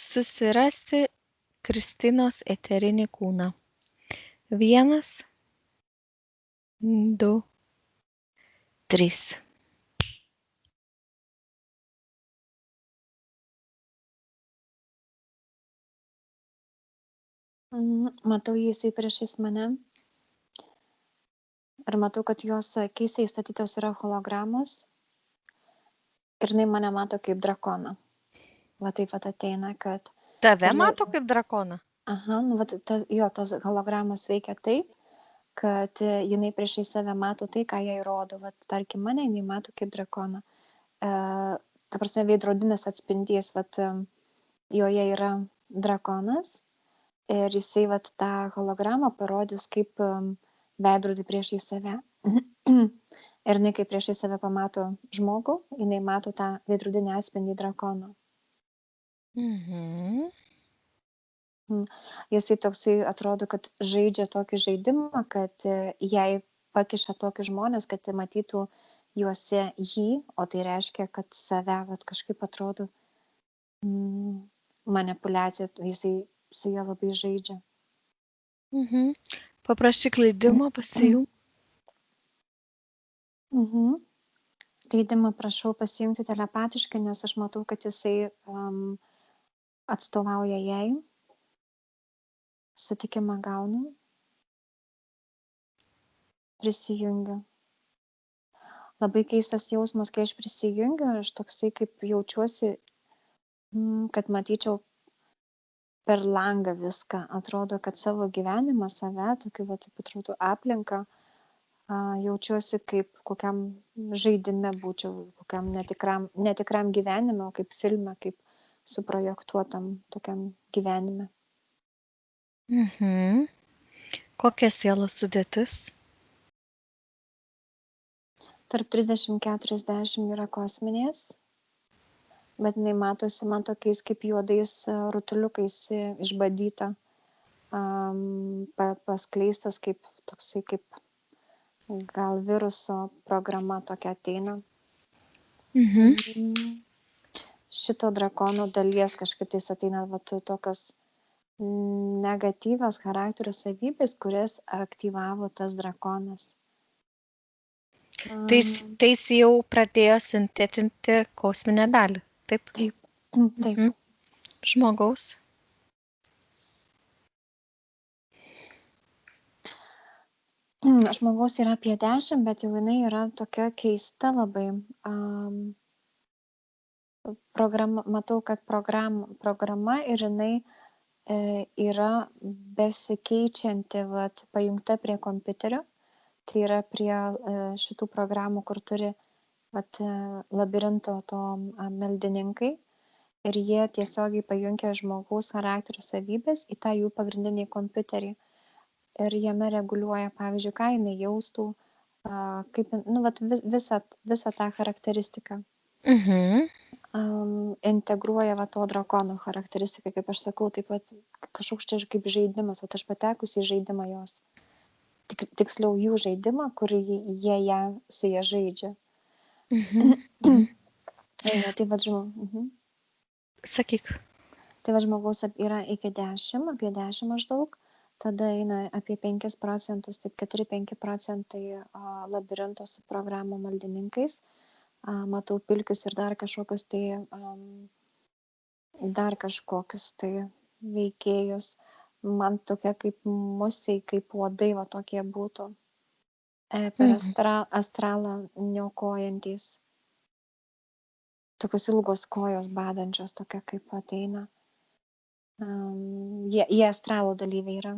Susirasti Kristinos eterinį kūną. 1, 2, 3. Matau jisai priešais mane ir matau, kad jos akyse įstatytos yra hologramos ir jinai mane mato kaip drakoną. Va taip vat ateina, kad... Tave Ir- mato kaip drakoną? Aha, nu vat tos hologramos veikia taip, kad jinai priešais save mato tai, ką jai rodo. Vat tarkim mane jinai mato kaip drakoną. Ta prasme, veidrodinis atspindys, vat joje yra drakonas ir jisai vat tą hologramą parodys kaip veidrodį priešais save. Ir jinai kaip priešais save pamato žmogų, jinai mato tą veidrodinį atspindį drakono. Mhm. Jisai toksai atrodo, kad žaidžia tokį žaidimą, kad jai pakiša tokius žmonės, kad matytų juose jį, o tai reiškia, kad save vat kažkaip atrodo manipuliacija, jisai su ja labai žaidžia. Mhm. Paprašyk leidimo pasijungti. Leidimą prašau pasijungti telepatiškai, nes aš matau, kad jisai atstovauja jai. Sutikimą gaunu. Prisijungiu. Labai keistas jausmas, kai aš prisijungiu, aš toksai kaip jaučiuosi, kad matyčiau per langą viską. Atrodo, kad savo gyvenimą, save, tokiu, va, taip atrodo, aplinką, jaučiuosi kaip kokiam žaidime būčiau, kokiam netikram gyvenime, kaip filme, kaip suprojektuotam tokiam gyvenime. Mhm. Kokia sielos sudėtis? Tarp 30-40 yra kosminės, bet jinai matosi man tokiais kaip juodais rutuliukais išbadyta, paskleistas kaip toksai kaip gal viruso programa tokia ateina. Šito drakono dalies kažkaip tais ateina va, tokios negatyvios charakterio savybės, kurias aktyvavo tas drakonas. Tai jis jau pradėjo sintetinti kosminę dalį, taip? Taip, taip. Žmogaus. Žmogaus yra apie 10, bet jau jinai yra tokia keista labai. Matau, kad programa ir jinai yra besikeičianti, vat, pajungta prie kompiuterio. Tai yra prie šitų programų, kur turi vat, labirinto to meldininkai. Ir jie tiesiogiai pajungia žmogaus charakterio savybės į tą jų pagrindinį kompiuterį. Ir jame reguliuoja, pavyzdžiui, ką jinai jaustų, kaip, nu, vat, visą tą charakteristiką. Integruoja va, to drakono charakteristiką, kaip aš sakau, taip pat kažkoks čia kaip žaidimas, o aš patekusi į žaidimą jos. Tiksliau jų žaidimą, kur jie su jie žaidžia. Tai va, Sakyk. Tai va, žmogaus yra iki 10, apie 10 maždaug, tada eina apie 5%, taip 4-5 procentai labirinto su programų maldininkais. Matau pilkius ir dar kažkokius tai veikėjus. Man tokia kaip musiai, kaip uodai, va tokie būtų. Per astralą niokojantys. Tokios ilgos kojos badančios, tokia kaip ateina. Jie astralo dalyviai yra.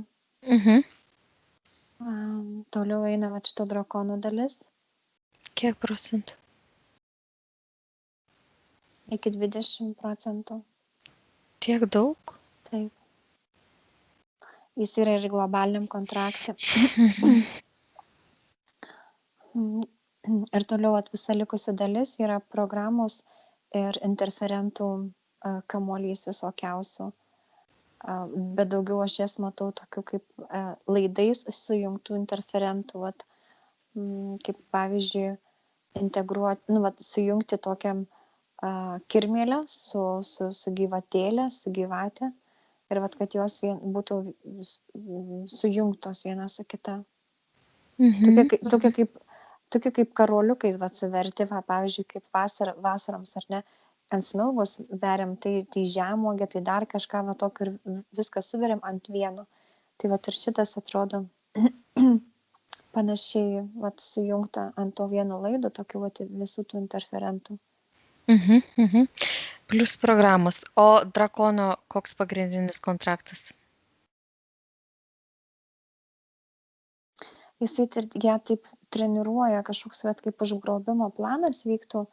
Toliau eina va šito drakono dalis. Kiek procentų? Iki 20%. Tiek daug? Taip. Jis yra ir globaliniam kontrakte. Ir toliau visa likusi dalis yra programos ir interferentų kamuolys visokiausių. Bet daugiau aš jas matau tokių kaip laidais sujungtų interferentų, kaip pavyzdžiui, integruoti, sujungti tokiam kirmėlę su gyvatėlė, su gyvatė ir vat, kad jos būtų sujungtos viena su kita. Tokie kaip karoliukais vat, suverti, va, pavyzdžiui, kaip vasaroms, ar ne, ant smilgos veriam, tai žemuogė, tai dar kažką va, tokio ir viską suveriam ant vieno. Tai vat, ir šitas atrodo panašiai vat, sujungta ant to vieno laido, tokių vat, visų tų interferentų. Plius programos. O drakono koks pagrindinis kontraktas? Jisai ją taip treniruoja, kažkoks vat, kaip užgrobimo planas vyktų,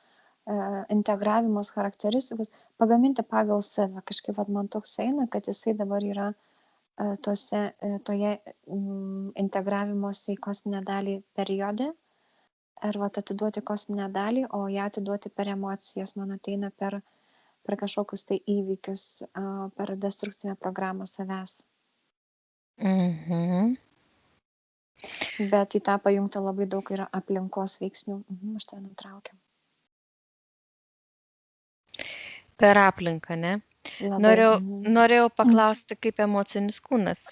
integravimas charakteristikos, pagaminti pagal save. Kažkaip vat, man toks eina, kad jisai dabar yra toje integravimosi į kosminę dalį periode, ar vat, atiduoti kosminę dalį, o ją atiduoti per emocijas, man ateina per kažkokius tai įvykius, per destrukcinę programą savęs. Bet į tą pajungta labai daug yra aplinkos veiksnių. Aš tą nutraukiau. Per aplinką, ne? Norėjau paklausti, kaip emocinis kūnas.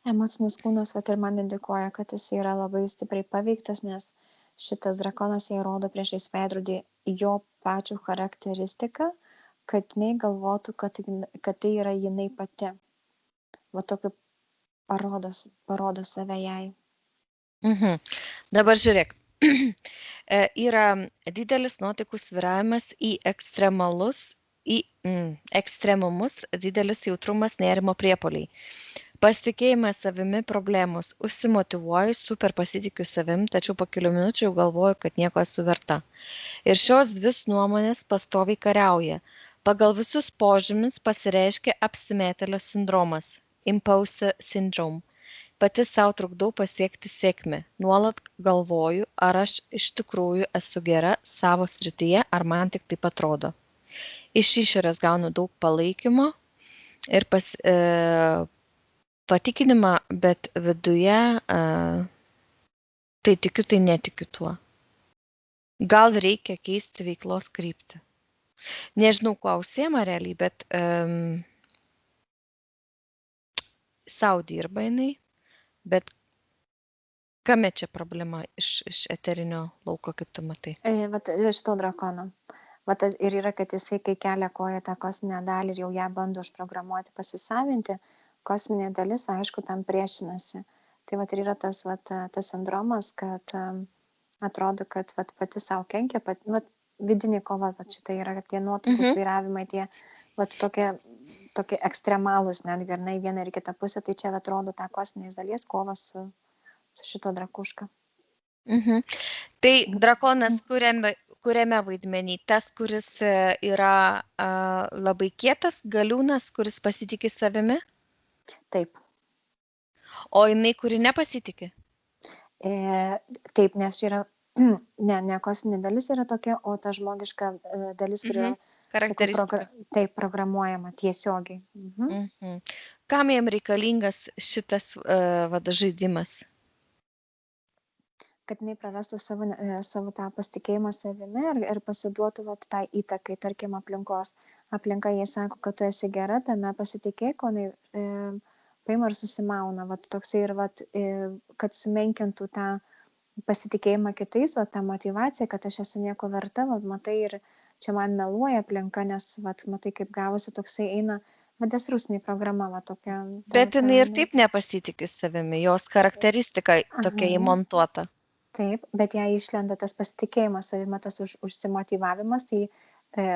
Emocinis kūnas vat, ir man indikuoja, kad jis yra labai stipriai paveiktas, nes šitas drakonas jai rodo priešais veidrodį jo pačių charakteristiką, kad jinai galvotų, kad tai yra jinai pati. Va tokiu parodo save jai. Dabar žiūrėk. Yra didelis nuotaikų svyravimas į ekstremumus, didelis jautrumas, nerimo priepuoliai. Pasitikėjimas savimi problemos, užsimotyvuoju, super pasitikiu savim, tačiau po kelių minučių jau galvoju, kad nieko esu verta. Ir šios dvi nuomonės pastoviai kariauja. Pagal visus požymis pasireiškia apsimetėlio sindromas, impulse syndrome. Pati savo trukdau pasiekti sėkmę. Nuolat galvoju, ar aš iš tikrųjų esu gera savo srityje, ar man tik taip atrodo. Iš išorės gaunu daug palaikymo ir patikinimą, bet viduje tai tikiu, tai netikiu tuo. Gal reikia keisti veiklos kryptį. Nežinau, kuo užsiema realiai, bet sau dirba jinai. Bet kame čia problema iš eterinio lauko, kaip tu matai? Vat iš to drakono. Vat ir yra, kad jisai, kai kelia koją tą kosminę dalį ir jau ją bando užprogramuoti, pasisavinti, kosminė dalis, aišku, tam priešinasi. Tai vat ir yra tas sindromas, kad atrodo, kad vat, pati savo kenkia, vat, vidinė kova, vat, šitai yra tie nuotaikų svyravimai, tie vat, tokie ekstremalūs netgi, ar ne, į vieną ir kitą pusę, tai čia atrodo tą kosminės dalies kovą su šito drakuška. Tai drakonas kuriame vaidmenį? Tas, kuris yra labai kietas, galiūnas, kuris pasitikė savimi? Taip. O jinai, kuri nepasitikė? Taip, nes yra, ne kosminė dalis yra tokia, o ta žmogiška dalis, kuri yra taip programuojama tiesiogiai. Kam jam reikalingas šitas žaidimas? Kad jinai prarastų savo tą pasitikėjimą savimi ir pasiduotų vat, tai įtakai, tarkim, aplinkos. Aplinka jai sako, kad tu esi gera, tame pasitikėk, o jinai paima ir susimauna. Vat, toksai ir vat, kad sumenkintų tą pasitikėjimą kitais, vat, tą motivaciją, kad aš esu nieko verta, vat, matai, ir čia man meluoja aplinka, nes vat, matai, kaip gavosi, toksai eina destrukcinė programa. Va, tokia, bet jinai ir taip nepasitikė savimi, jos charakteristika tokia įmontuota. Taip, bet jai išlenda tas pasitikėjimas savimi, tas užsimotyvavimas, tai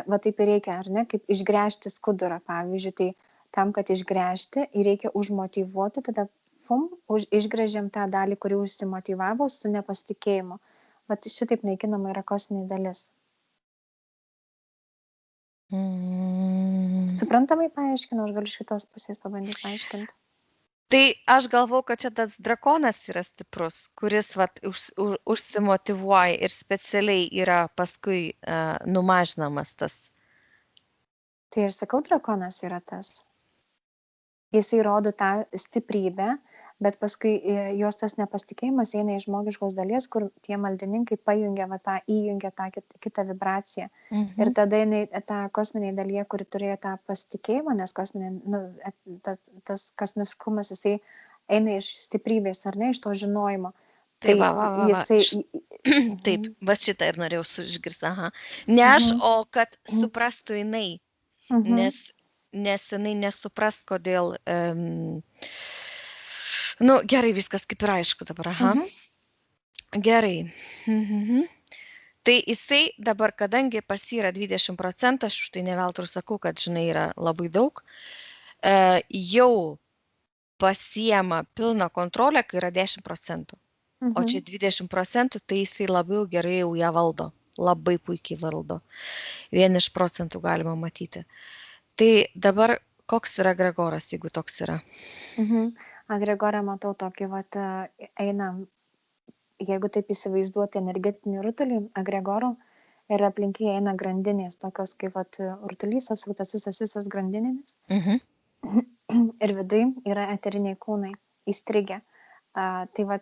va taip ir reikia, ar ne, kaip išgręžti skudurą, pavyzdžiui, tai tam, kad išgręžti, reikia užmotyvuoti, tada išgręžiam tą dalį, kuri užsimotyvavo su nepasitikėjimu. Va šitaip naikinama yra kosminė dalis. Suprantamai paaiškinu, aš galiu iš kitos pusės pabandyti paaiškinti. Tai aš galvau, kad čia tas drakonas yra stiprus, kuris vat, užsimotyvuoja ir specialiai yra paskui numažinamas tas. Tai ir sakau, drakonas yra tas. Jisai rodo tą stiprybę, bet paskui jos tas nepasitikėjimas eina iš žmogiškos dalies, kur tie maldininkai įjungia tą kitą vibraciją. Ir tada jinai tą kosminėje dalyje, kuri turėjo tą pasitikėjimą, nes tas kosmiškumas, jisai eina iš stiprybės, ar ne, iš to žinojimo. Tai jisai... Taip, va šitą ir norėjau išgirsti, aha. Ne aš, o kad suprastų jinai, nes jinai nesupras, kodėl... gerai, viskas kaip ir aišku dabar, aha. Gerai. Tai jisai dabar, kadangi pas yra 20%, aš už tai neveltui ir sakau, kad, žinai, yra labai daug, jau pasiema pilną kontrolę, kai yra 10%. O čia 20%, tai jisai labiau gerai jau ją valdo. Labai puikiai valdo. 1% galima matyti. Tai dabar koks yra Gregoras, jeigu toks yra? Gregorą matau tokį, eina, jeigu taip įsivaizduoti energetinį rutulį, Gregorų ir aplinkiai eina grandinės, tokios kaip rutulys apsuktas visas grandinėmis. Ir vidui yra eteriniai kūnai įstrigę. Tai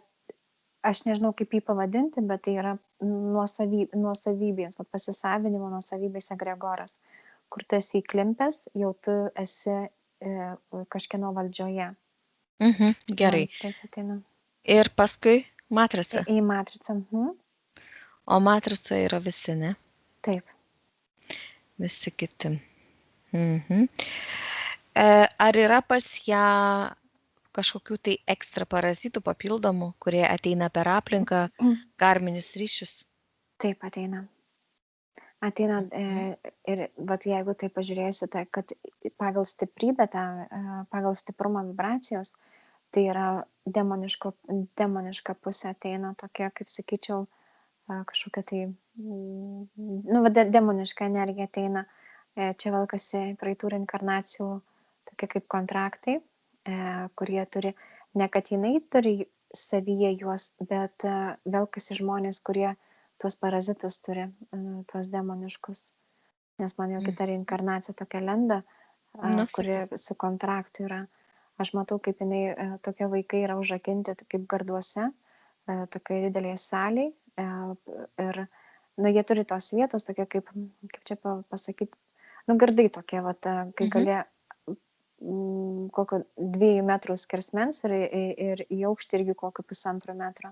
aš nežinau, kaip jį pavadinti, bet tai yra nuosavybės, pasisavinimo nuosavybės egregoras, kur tu esi įklimpęs, jau tu esi kažkieno valdžioje. Gerai. Ir paskui matrica. Į matricą. O matricoje yra visi, ne? Taip. Visi kiti. Ar yra pas ją kažkokių tai ekstra parazitų papildomų, kurie ateina per aplinką, karminius ryšius? Taip, ateina. Ir jeigu tai pažiūrėsite, kad pagal stiprybę, pagal stiprumą vibracijos, tai yra demoniška pusė ateina tokia, kaip sakyčiau, kažkokia tai, demoniška energija ateina. Čia velkasi praeitų reinkarnacijų tokie kaip kontraktai, kurie turi, ne kad jinai turi savyje juos, bet velkasi žmonės, kurie tuos parazitus turi, tuos demoniškus. Nes man jau kita reinkarnacija tokia lenda, kuri su kontraktu yra. Aš matau, kaip jinai, tokie vaikai yra užrakinti kaip garduose, tokioje didelėje salėje. Ir, jie turi tos vietos, tokie kaip čia pasakyti, gardai tokie, kai gali kokio 2 metrų skersmens ir į aukštį irgi kokio 1,5 metro.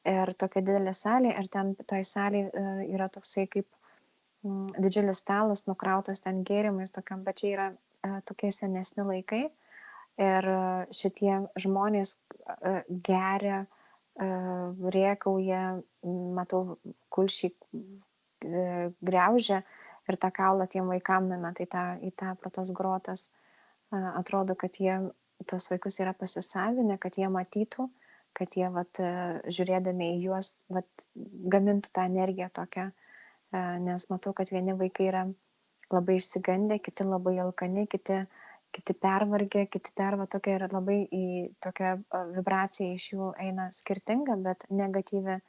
Ir tokia didelė salė, ir ten toj salėje yra toksai kaip didžiulis stalas, nukrautas ten gėrimais tokiam, bet čia yra tokie senesni laikai. Ir šitie žmonės geria, rėkauja, matau, kulšiai griaužia ir tą kaulą tiem vaikam numeta į tą pro tos grotas. Atrodo, kad jie tuos vaikus yra pasisavinę, kad jie matytų, kad jie žiūrėdami į juos gamintų tą energiją tokią, nes matau, kad vieni vaikai yra labai išsigandę, kiti labai alkani, kiti pervargę, kiti dar tokia yra labai į tokią vibraciją iš jų eina skirtinga, bet negatyvi.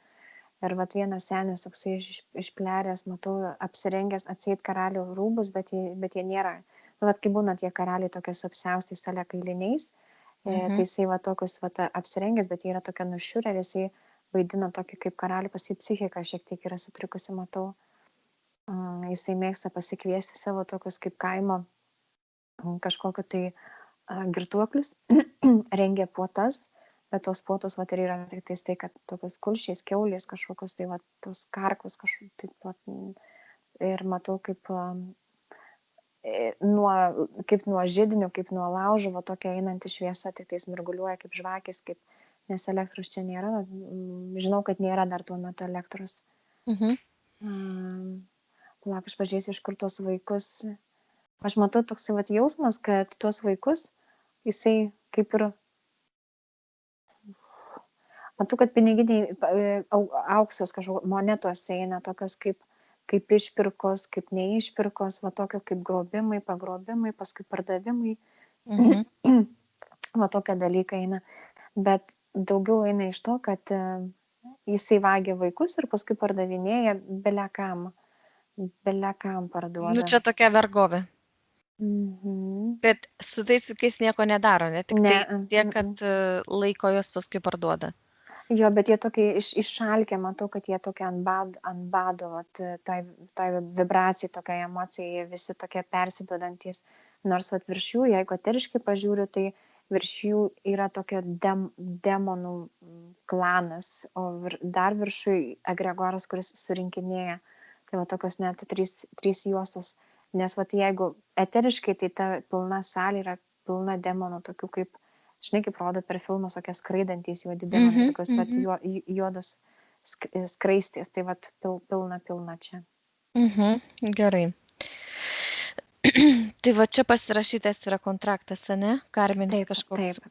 Ir vienas senis toksai išpleręs, matau, apsirengęs atseit karalių rūbus, bet jie nėra. Kai būna tie karaliai tokias apsiaustais sale kailiniais, tai jisai tokius apsirengęs, bet jie yra tokia nušiurę ir jisai vaidina tokį kaip karalių, pas jį psichika šiek tiek yra sutrikusi, matau. Jisai mėgsta pasikviesti savo tokius kaip kaimo kažkokiu tai girtuoklius, rengia puotas, bet tos puotos ir yra tik tai, kad tokios kulšiais, kiaulės kažkokios, tai tos karkos kažkokios, ir matau kaip nuo židinių, kaip nuo laužo, tokia einanti šviesa, tik tai mirguliuoja kaip žvakės, nes elektros čia nėra, žinau, kad nėra dar tuo metu elektros. Aš pažiūrėsiu, iš kur tuos vaikus. Aš matau toks jausmas, kad tuos vaikus, jisai kaip ir, matau, kad piniginiai auksas kažkokios monetos eina, tokios kaip išpirkos, kaip neišpirkos, tokio kaip grobimai, pagrobimai, paskui pardavimai. Tokie dalykai eina. Bet daugiau eina iš to, kad jisai vagia vaikus ir paskui pardavinėja belekam parduoda. Čia tokia vergovė. Mhm. Bet su tais ūkiais nieko nedaro, ne? Tik Ne, tai tiek, kad laiko jos paskui parduoda. Jo, bet jie tokie iššalkę, matau, kad jie tokie ant bado, vat, tai vibracijai, tokiai emocijai, jie visi tokie persiduodantis. Nors vat, virš jų, jeigu eteriškai pažiūriu, tai virš jų yra tokia demonų klanas, o dar viršui egregoras, kuris surinkinėja. Tai va tokios net trys juostos. Nes vat, jeigu eteriškai, tai ta pilna salė yra pilna demonų, tokių kaip, žinai, kaip rodo per filmus, tokie skraidantys juodi demonai, tokios vat, juodos skraistės, tai vat pilna čia. Gerai. Tai va čia pasirašytas yra kontraktas, ne? Karminis kažkoks. Taip.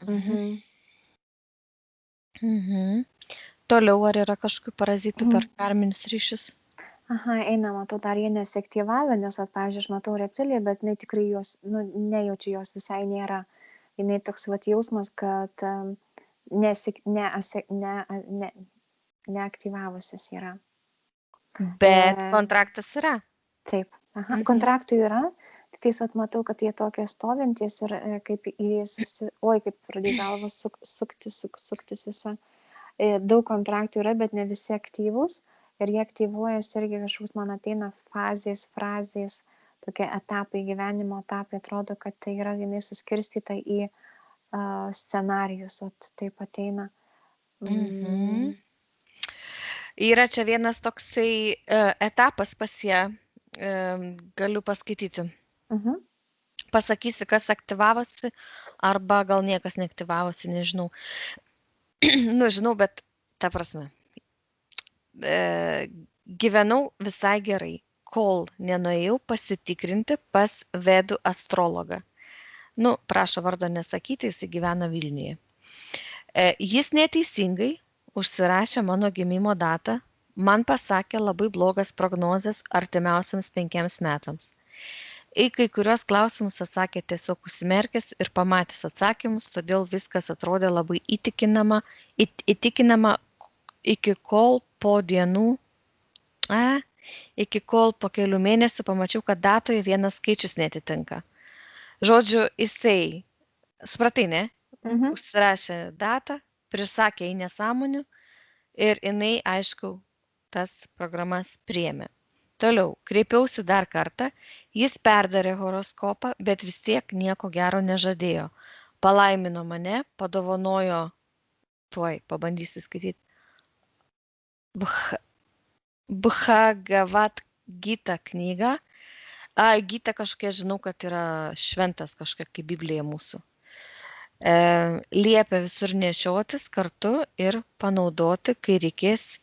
Toliau ar yra kažkokių parazitų per karminius ryšius? Aha, eina, matau, dar jie nesiaktyvavę, nes, pavyzdžiui, aš matau reptiliją, bet jinai tikrai jos, nejaučiu, jos visai nėra. Jinai toks vat jausmas, kad neaktyvavusios yra. Bet kontraktas yra. Taip, kontraktų yra, tik tais matau, kad jie tokie stovintys ir kaip kaip pradėjo galvas suktis visą. Daug kontraktų yra, bet ne visi aktyvūs. Ir jie aktyvuojasi irgi kažkoks, man ateina frazės, tokie etapai, gyvenimo etapai, atrodo, kad tai yra jinai suskirstyta į scenarijus, o taip ateina. Yra čia vienas toksai etapas pas ją, galiu paskaityti. Pasakysi, kas aktyvavosi, arba gal niekas neaktyvavosi, nežinau. Žinau, bet ta prasme. Gyvenau visai gerai, kol nenuėjau pasitikrinti pas vedų astrologą. Prašo vardo nesakyti, jis gyvena Vilniuje. Jis neteisingai užsirašė mano gimimo datą, man pasakė labai blogas prognozes artimiausiams 5 metams. Į kai kurios klausimus atsakė tiesiog užsimerkęs ir pamatęs atsakymus, todėl viskas atrodė labai įtikinama, iki kol po kelių mėnesių pamačiau, kad datoje vienas skaičius netitinka. Žodžiu, jisai, supratai, ne? Užsirašė datą, prisakė į nesąmonių ir jinai, aišku, tas programas priėmė. Toliau, kreipiausi dar kartą, jis perdarė horoskopą, bet vis tiek nieko gero nežadėjo. Palaimino mane, padovanojo, tuoj pabandysiu skaityti, Bhagavad Gita knygą. Gita kažkokia, žinau, kad yra šventas kažkokia kaip Biblija mūsų. Liepia visur nešiotis kartu ir panaudoti, kai reikės,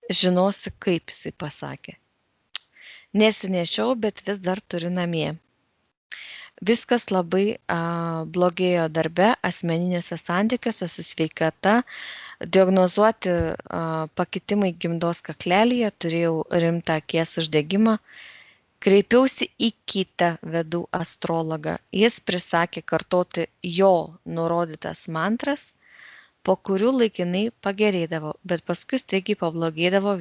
žinosi, kaip jisai pasakė. Nesinešiau, bet vis dar turiu namie. Viskas labai blogėjo darbe, asmeniniuose santykiuose su sveikata, diagnozuoti pakitimai gimdos kaklelyje, turėjau rimtą akies uždegimą. Kreipiausi į kitą vedų astrologą. Jis prisakė kartoti jo nurodytas mantras, po kurių laikinai pagerėdavo, bet paskui staigiai pablogėdavo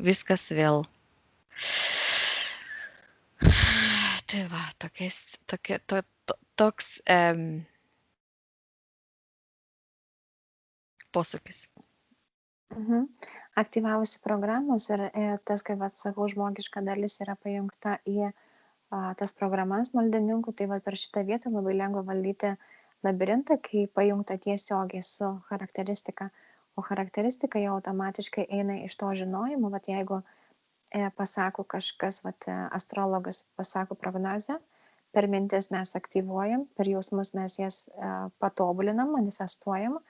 viskas vėl. Tai va, toks posūkis. Aktyvavusi programos ir tas, kaip sakau, žmogiška dalis yra pajungta į tas programas maldininkų, tai va per šitą vietą labai lengva valdyti labirintą, kai pajungta tiesiogiai su charakteristika, o charakteristika jau automatiškai eina iš to žinojimo, va jeigu pasako kažkas, va astrologas pasako prognozę, per mintis mes aktyvuojam, per jausmus mes jas patobulinam, manifestuojam.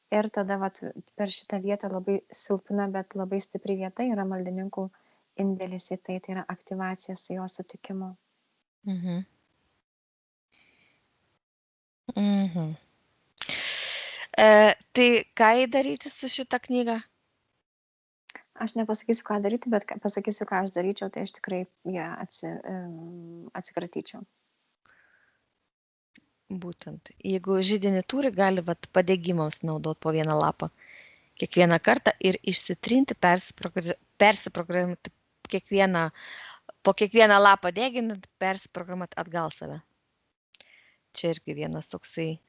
Ir tada vat, per šitą vietą labai silpna, bet labai stipri vieta yra maldininkų indėlis į tai, tai yra aktyvacija su jo sutikimu. Tai ką daryti su šitą knygą? Aš nepasakysiu, ką daryti, bet pasakysiu, ką aš daryčiau, tai aš tikrai ją atsikratyčiau. Būtent. Jeigu židinį turi, gali padegimams naudoti po vieną lapą kiekvieną kartą ir išsitrinti, persiprogramuoti kiekvieną po kiekvieną lapą deginant persiprogramuot atgal save. Čia irgi vienas toksai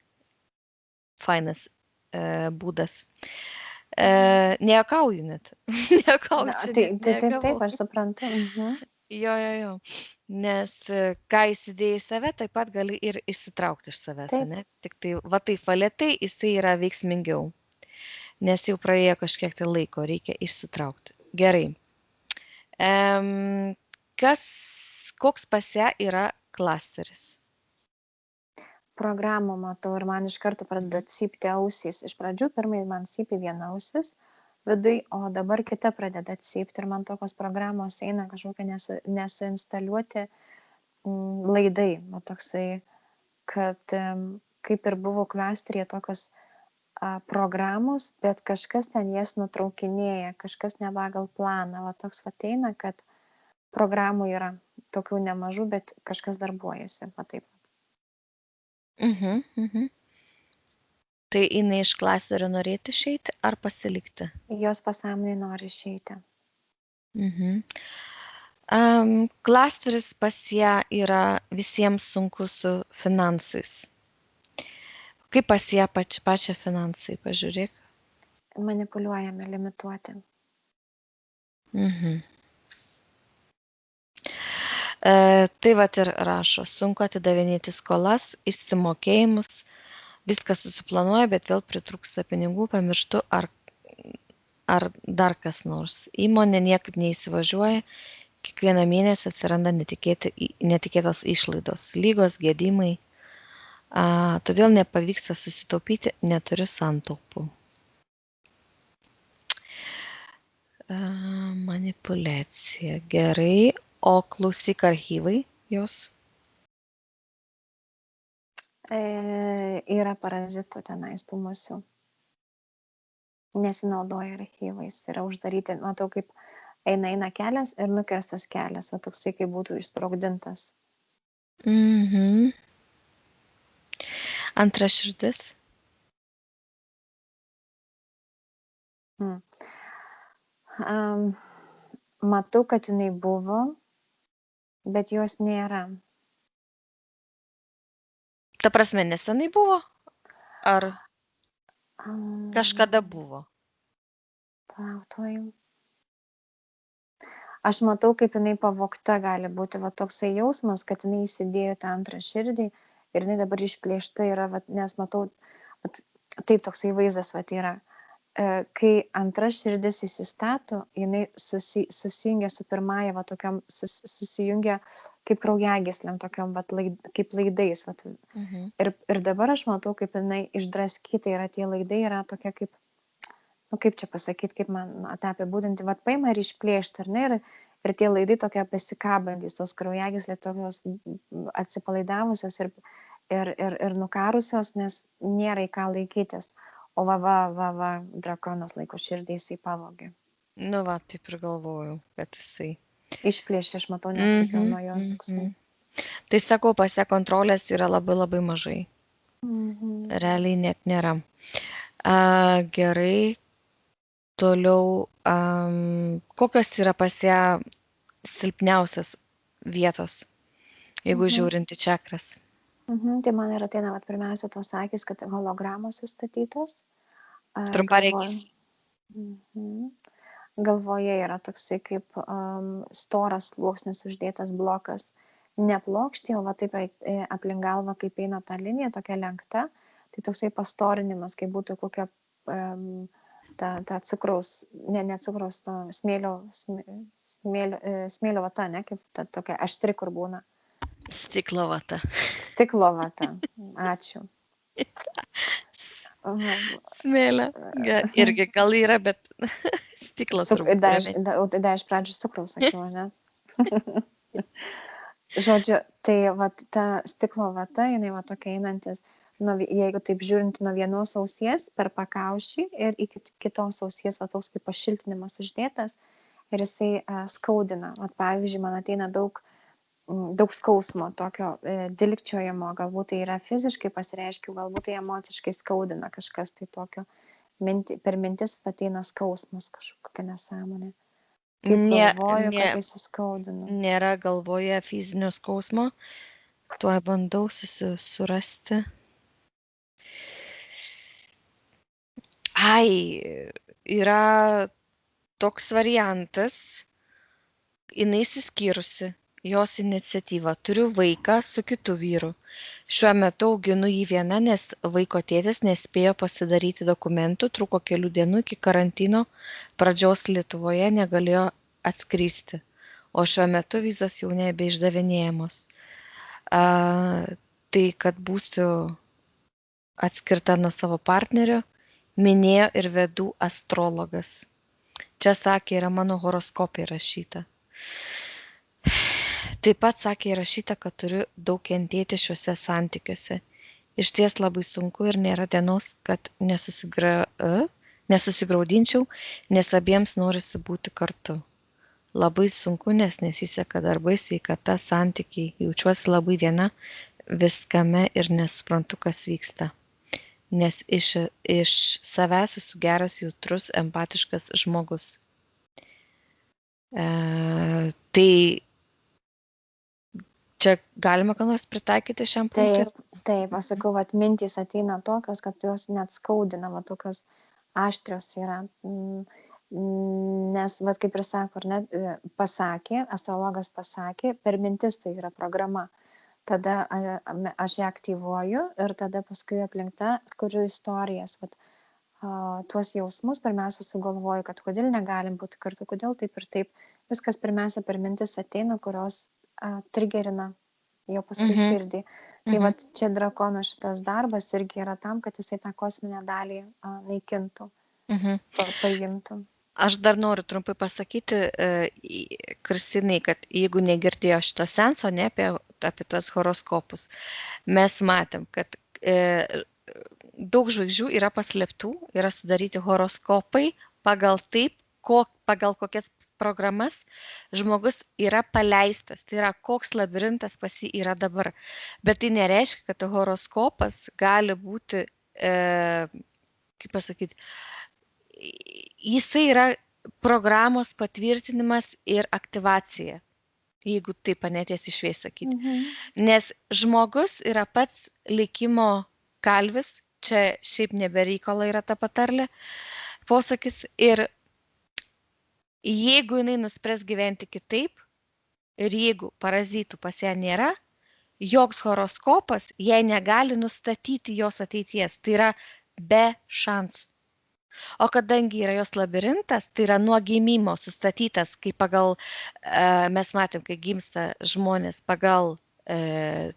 fainas būdas. Nejuokauju net. Nejuokauju, čia net Taip, nejuokavau. aš suprantu. Jo. Nes ką įsidėjai į save, taip pat gali ir išsitraukti iš savęs, Taip. ne? Tik tai, va taip valėtai, jisai yra veiksmingiau. Nes jau praėjo kažkiek tai laiko, reikia išsitraukti. Gerai. Koks pas ją yra klasteris? Programų matau ir man iš karto pradeda cypti ausys. Iš pradžių pirmai man cypi viena ausis viduj, o dabar kita pradeda cypti ir man tokios programos eina kažkokie nesuinstaliuoti laidai. Va toksai, kad kaip ir buvo klasteryje tokios programos, bet kažkas ten jas nutraukinėja, kažkas ne pagal planą. Va toks ateina, kad programų yra tokių nemažų, bet kažkas darbuojasi. Va taip. Tai jinai iš klasterio norėtų išeiti ar pasilikti? Jos pasąmonė nori išeiti. Klasteris pas ją yra visiems sunku su finansais. Kaip pas ją pačią finansai, pažiūrėk. Manipuliuojami, limituoti. Tai vat ir rašo, sunku atidavinėti skolas, išsimokėjimus, viską susiplanuoja, bet vėl pritrūksta pinigų, pamirštu ar dar kas nors. Įmonė niekaip neįsivažiuoja, kiekvieną mėnesį atsiranda netikėtos išlaidos, lygos, gedimai, todėl nepavyksta susitaupyti, neturiu santaupų. Manipuliacija, gerai. O klausyk archyvai jos? Yra parazitų tenais tų musių. Nesinaudoja archyvais, yra uždaryti. Matau, kaip eina kelias ir nukirstas kelias, o toksai, kaip būtų išsprogdintas. Antra širdis? Matau, kad jinai buvo, bet jos nėra. Ta prasme, nesenai buvo? Ar kažkada buvo? Palauk. Aš matau, kaip jinai pavogta gali būti. Va toksai jausmas, kad jinai įsidėjo tą antrą širdį ir jinai dabar išplėšta yra, nes matau, taip toksai vaizdas yra. Kai antra širdis įsistato, jinai susijungia su pirmąja, va tokiam, susijungia kaip kraujagyslėm, tokiam, va, kaip laidais. Va. Ir dabar aš matau, kaip jinai išdraskyta yra, tie laidai yra tokia kaip, kaip čia pasakyti, kaip man tą apibūdinti, va, paima ir išplėšta, ar ne, ir tie laidai tokie besikabantys, tos kraujagyslės tokios atsipalaidavusios ir nukarusios, nes nėra į ką laikytis. O va, drakonas laiko širdį jisai pavogė. Nu va, taip ir galvojau, kad jisai. Išplėšė, aš matau net kaip jau nuo jos toksai. Tai sakau, pas ją kontrolės yra labai mažai. Realiai net nėra. Gerai. Toliau, kokios yra pas ją silpniausios vietos, jeigu žiūrint į čakras? Tai man ir ateina, pirmiausia, tos akys, kad hologramos sustatytos. Trumparegys. Galvoje yra toksai kaip storas sluoksnis uždėtas blokas. Ne plokštė, o va taip aplink galvą, kaip eina ta linija, tokia lenkta. Tai toksai pastorinimas, kaip būtų kokia ta cukraus, ne cukraus, to smėlio vata, ne, kaip ta tokia aštri, kur būna. Stiklo vata. Stiklo vata. Ačiū. Smėlė. Irgi gal yra, bet stiklas. Dar iš pradžių cukraus sakiau, ne? Žodžiu, tai va, ta stiklo vata, jinai va tokia einantis, jeigu taip žiūrint nuo vienos ausies per pakaušį ir iki kitos ausies, va toks kaip pašiltinimas uždėtas ir jisai skaudina. Vat, pavyzdžiui, man ateina daug skausmo, tokio dilgčiojimo, galbūt tai yra fiziškai pasireiškia, galbūt tai emociškai skaudina kažkas tai tokio. Per mintis ateina skausmas, kažkokia nesąmonė. Kaip Ne, galvoju, ne, kad įsiskaudinu. nėra galvoje fizinio skausmo. Tuoj bandau surasti. Ai, yra toks variantas, jinai išsiskyrusi, jos iniciatyva. Turiu vaiką su kitu vyru. Šiuo metu auginu jį viena, nes vaiko tėtis nespėjo pasidaryti dokumentų, truko kelių dienų iki karantino pradžios Lietuvoje, negalėjo atskristi. O šiuo metu vizos jau nebeišdavinėjamos. Tai, kad būsiu atskirta nuo savo partnerio, minėjo ir vedų astrologas. Čia sakė, yra mano horoskopai rašyta. Taip pat sakė įrašyta, kad turiu daug kentėti šiuose santykiuose. Iš ties labai sunku ir nėra dienos, kad nesusigraudinčiau, nes abiems norisi būti kartu. Labai sunku, nes nesiseka darbai, sveikata, santykiai. Jaučiuosi labai viena viskame ir nesuprantu, kas vyksta. Nes iš savęs esu geras, jautrus, empatiškas žmogus. Tai čia galima ką nors pritaikyti šiam punktui? Taip, aš sakau, vat mintys ateina tokios, kad jos net skaudina, va tokios aštrios yra. Nes, vat kaip ir sako, ar net pasakė, astrologas pasakė, per mintis tai yra programa. Tada aš ją aktyvuoju ir tada paskui aplinkta, kuriu istorijas, vat, tuos jausmus pirmiausia sugalvoju, kad kodėl negalim būti kartu, kodėl taip ir taip. Viskas pirmiausia per mintis ateina, kurios trigerina jau paskui širdį. Tai vat čia drakono šitas darbas irgi yra tam, kad jisai tą kosminę dalį naikintų, paimtų. Aš dar noriu trumpai pasakyti, Kristinai, kad jeigu negirdėjo šito senso, ne apie tos horoskopus, mes matėm, kad daug žvaigždžių yra paslėptų, yra sudaryti horoskopai pagal taip, pagal kokias programas žmogus yra paleistas. Tai yra, koks labirintas pas jį yra dabar. Bet tai nereiškia, kad horoskopas gali būti, kaip pasakyti, jisai yra programos patvirtinimas ir aktyvacija, jeigu taip netiesiai šviesiai sakyti. Nes žmogus yra pats likimo kalvis, čia šiaip nebereikalo yra ta patarlė, posakis, ir jeigu jinai nuspręs gyventi kitaip ir jeigu parazitų pas ją nėra, joks horoskopas jai negali nustatyti jos ateities, tai yra be šansų. O kadangi yra jos labirintas, tai yra nuo gimimo sustatytas, kai pagal, mes matėm, kai gimsta žmonės pagal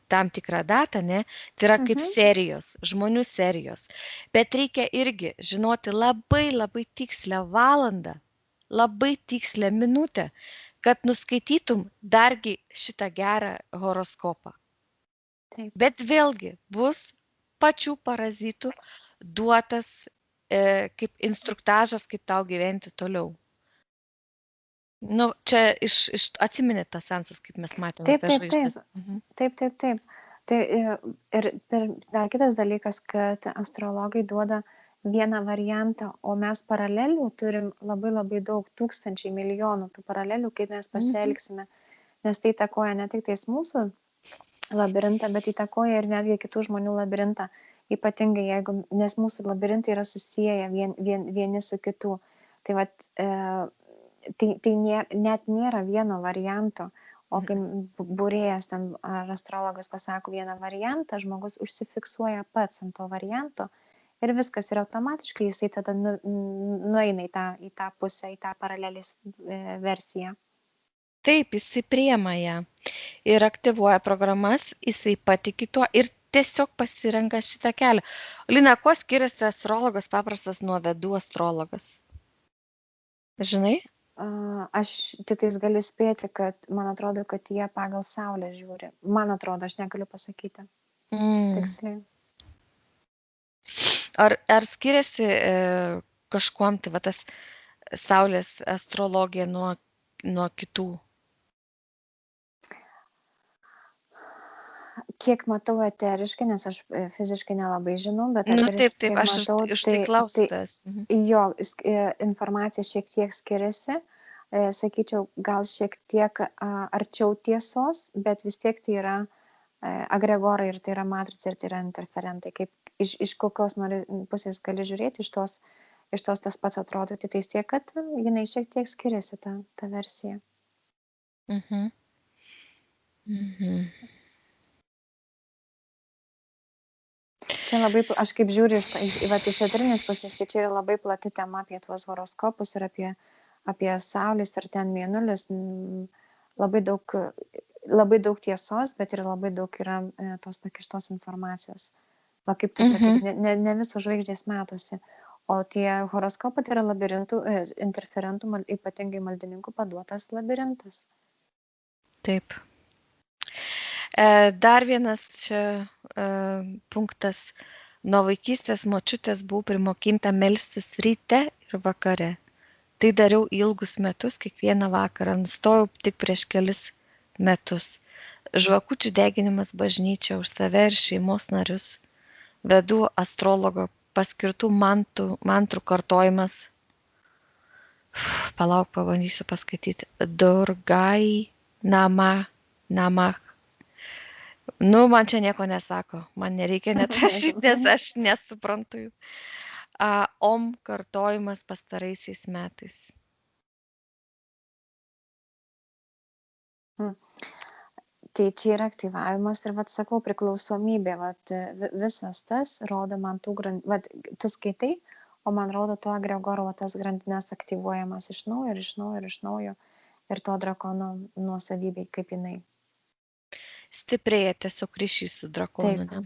tam tikrą datą, ne, tai yra kaip serijos, žmonių serijos. Bet reikia irgi žinoti labai, labai tikslę valandą, labai tikslę minutę, kad nuskaitytum dargi šitą gerą horoskopą. Taip. Bet vėlgi bus pačių parazitų duotas kaip instruktažas, kaip tau gyventi toliau. Nu, čia atsiminė tas sensas, kaip mes matėme apie žvaigždės. Taip. Tai ir dar kitas dalykas, kad astrologai duoda vieną variantą, o mes paralelių turim labai labai daug, tūkstančiai, milijonų tų paralelių, kaip mes pasielgsime. Nes tai įtakoja ne tik tais mūsų labirintą, bet įtakoja ir netgi kitų žmonių labirintą. Ypatingai, nes mūsų labirintai yra susiję vieni su kitų. Tai vat, tai net nėra vieno varianto, o kai būrėjas ten ar astrologas pasako vieną variantą, žmogus užsifiksuoja pats ant to varianto ir viskas yra automatiškai, jisai tada nueina į tą pusę, į tą paralelės versiją. Taip, jisai priema ją ir aktyvuoja programas, jisai patiki tuo ir tiesiog pasirenka šitą kelią. Lina, kuo skiriasi astrologas paprastas nuo vedų astrologas? Žinai? Aš tiktais galiu spėti, kad man atrodo, kad jie pagal Saulę žiūri. Man atrodo, aš negaliu pasakyti. Tiksliai. Ar skiriasi kažkuom tai va tas Saulės astrologija nuo kitų? Kiek matau eteriškai, nes aš fiziškai nelabai žinau, bet taip, aš matau, už tai klausiu tas. Jo, informacija šiek tiek skiriasi, sakyčiau, gal šiek tiek arčiau tiesos, bet vis tiek tai yra agregorai ir tai yra matrica ir tai yra interferentai. Kaip iš kokios pusės gali žiūrėti, iš tos tas pats atrodo, tai vis tiek, kad jinai šiek tiek skiriasi ta versija. Mhm. Mhm. Čia labai, aš kaip žiūriu iš eterinės pusės, tai čia yra labai plati tema apie tuos horoskopus ir apie Saulės ir ten mėnulius. Labai daug tiesos, bet ir labai daug yra tos pakištos informacijos. Va kaip tu sakai, ne visos žvaigždės matosi. O tie horoskopai tai yra labirintų, interferentų, ypatingai maldininkų paduotas labirintas. Taip. Dar vienas čia punktas. Nuo vaikystės močiutės buvau primokinta melstis ryte ir vakare. Tai dariau ilgus metus, kiekvieną vakarą. Nustojau tik prieš kelis metus. Žvakučių deginimas bažnyčia už save ir šeimos narius. Vedu astrologo paskirtų mantrų kartojimas. Palauk, pabandysiu paskaityti. Durgai namah. Nu, man čia nieko nesako. Man nereikia net rašyti, nes aš nesuprantu jų. Om kartojimas pastaraisiais metais. Tai čia yra aktyvavimas ir, sakau, priklausomybė. Visas tas rodo man tu skaitai, o man rodo to agregoro tas grandinės aktyvuojamas iš naujo ir iš naujo ir iš naujo. Ir to drakono nuosavybei, kaip jinai. Stiprėja tiesiog ryšys su drakonu. Taip.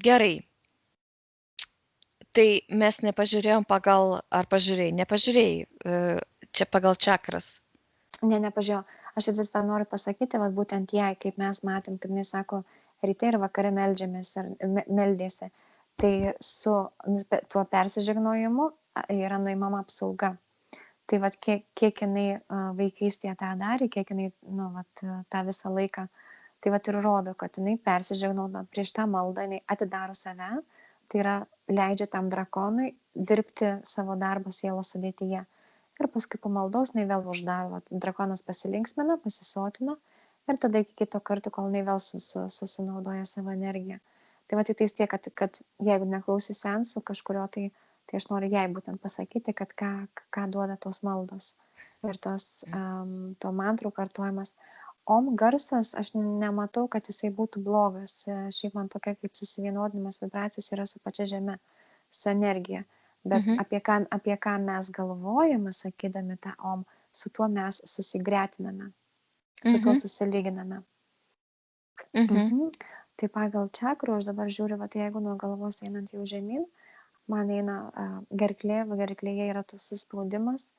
Gerai. Tai mes nepažiūrėjom nepažiūrėjai, čia pagal čakras. Nepažiūrėjau. Aš vis tą noriu pasakyti, būtent jai, kaip mes matėm, kaip jis sako, ryte ir vakare meldėsi. Tai su tuo persižegnojimu yra nuimama apsauga. Tai kiek jinai vaikystėje tą darė, kiek jinai tą visą laiką, tai ir rodo, kad jinai persižegnodama prieš tą maldą, jinai atidaro save, tai yra leidžia tam drakonui dirbti savo darbą sielos sudėtyje. Ir paskui po maldos jinai vėl uždaro, drakonas pasilinksmina, pasisotina ir tada iki kito karto, kol jinai vėl susinaudoja savo energiją. Tai tai tiek, kad jeigu neklausys seansų kažkurio, tai aš noriu jai būtent pasakyti, kad ką duoda tos maldos ir to mantrų kartojimas. Om garsas, aš nematau, kad jisai būtų blogas. Šiaip man tokia kaip susivienodinimas vibracijos yra su pačia žeme, su energija. Bet apie ką mes galvojame, sakydami tą om, su tuo mes susigretiname, su tuo susilyginame. Tai pagal čakrų, aš dabar žiūriu, jeigu nuo galvos einant jau žemyn, man eina gerklėje yra tas suspaudimas,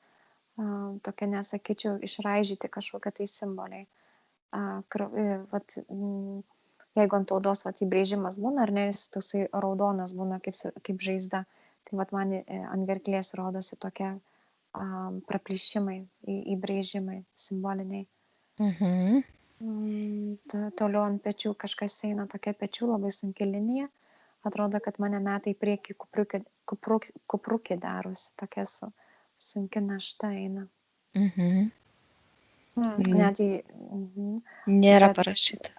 tokia, nesakyčiau, išraižyti kažkokie tai simboliai. Jeigu ant odos įbrėžimas būna, ar ne, jis toksai raudonas būna kaip žaizda, tai man ant gerklės rodosi tokie praplyšimai, įbrėžimai simboliniai. Toliau ant pečių kažkas eina, tokia pečių labai sunki linija, atrodo, kad mane metai į priekį kuprukė darosi, tokia sunki našta eina. Net nėra parašyta.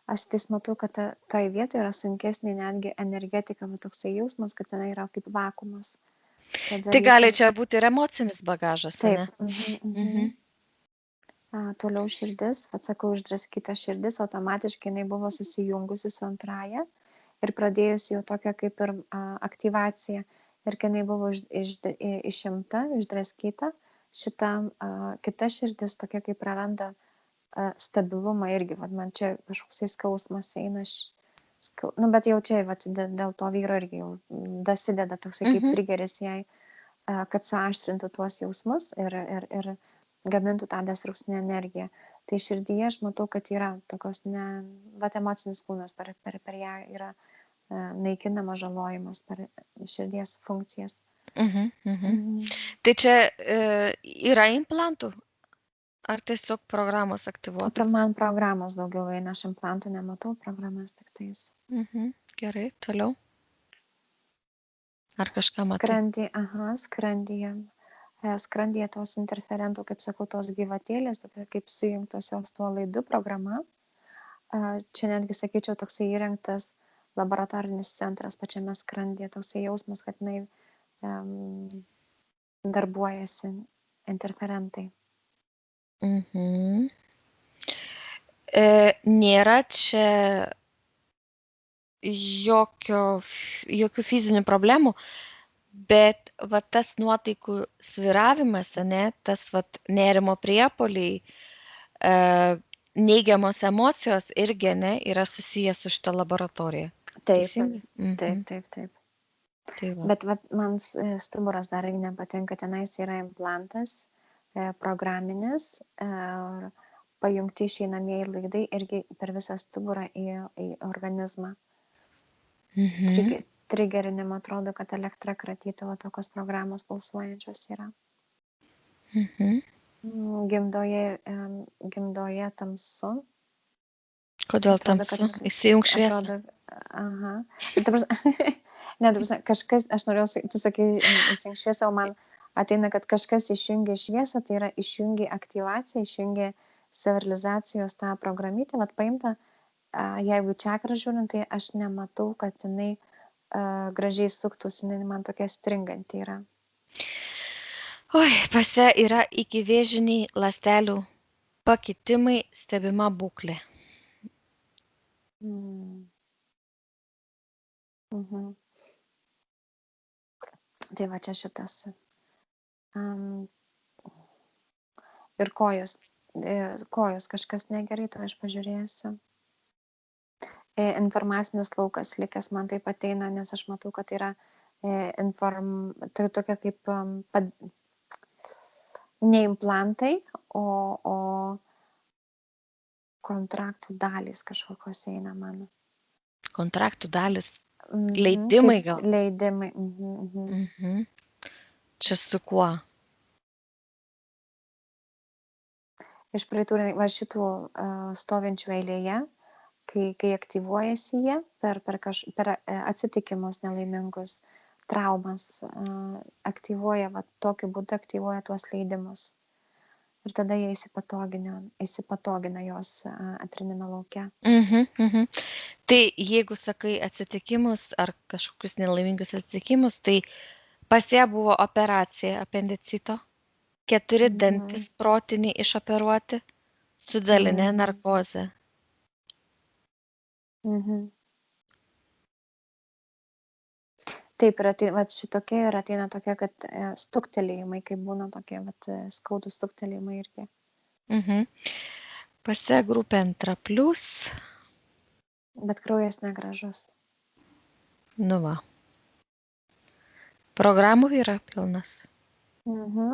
Aš tais matau, kad toje vietoje yra sunkesnė netgi energetika, toksai jausmas, kad ten yra kaip vakumas. Tai gali čia būti ir emocinis bagažas. Taip. Toliau širdis, sakau, išdraskyta širdis, automatiškai jinai buvo susijungusi su antraja ir pradėjusi jau tokią kaip ir aktyvaciją. Ir kai jinai buvo išimta, išdraskyta, šita kita širdis tokia kaip praranda stabilumą irgi, man čia kažkoksai skausmas eina, bet jau čia dėl to vyro irgi jau dasideda toksai kaip trigeris jai, kad suaštrintų tuos jausmus ir gamintų tą destrukcinę energiją. Tai širdyje aš matau, kad yra tokios emocinis kūnas per ją yra naikinamas žalojimas per širdies funkcijas. Tai čia yra implantų? Ar tiesiog programos aktyvuotos? Man programos daugiau eina, aš implantų nematau, programas tik tais. Gerai, toliau. Ar kažką matai? Skrandyje. Skrandyje tos interferentų, kaip sakau, tos gyvatėlės, kaip sujungtos jos tuo laidu programa. Čia netgi, sakyčiau, toksai įrengtas laboratorinis centras pačiame skrandyje, toksai jausmas, kad jinai darbuojasi interferentai. Nėra čia jokių fizinių problemų, bet va tas nuotaikų sviravimas, ne, tas va nerimo priepuoliai, neigiamos emocijos irgi, ne, yra susijęs su šita laboratorija. Teisingai? Taip. Tai va. Bet man stuburas dar nepatinka, tenais yra implantas programinis, pajungti išeinamieji laidai irgi per visą stuburą į organizmą. Trigerinimo atrodo, kad elektra kratytų, o tokios programos pulsuojančios yra. Gimdoje tamsu. Kodėl tamsu? Įsijung šviesą. Ne, kažkas, aš norėjau, tu sakai, įsijung šviesą, o man ateina, kad kažkas išjungia šviesą, tai yra išjungia aktyvaciją, išjungia saviralizacijos tą programytę, vat paimta, jeigu čakrą žiūrint, tai aš nematau, kad jinai gražiai suktųsi, jinai man tokia stringanti yra. Oi, pase yra iki vėžiniai ląstelių pakitimai stebima būklė. Tai va čia šitas. Ir kojos kažkas negerai, to aš pažiūrėsiu. Informacinis laukas likęs man taip ateina, nes aš matau, kad yra tai tokia kaip ne implantai, o kontraktų dalys kažkokios eina mano. Kontraktų dalys? Leidimai gal? Leidimai. Čia su kuo? Iš praeitų, va šitų stovinčių eilėje, kai aktyvuojasi jie per atsitikimus nelaimingus, traumas, aktyvuoja, va tokiu būdu aktyvuoja tuos leidimus. Ir tada jie įsipatogina jos atrinime lauke. Tai jeigu sakai atsitikimus ar kažkokius nelaimingus atsitikimus, tai pas ją buvo operacija apendicito, 4 dantis protiniai išoperuoti su daline narkoze. Taip, ir šitokie ir ateina tokie, kad stuktelėjimai, kai būna tokie skaudų stuktelėjimai irgi. Pase grupė 2+. Bet kraujas negražus. Nu va. Programų yra pilnas.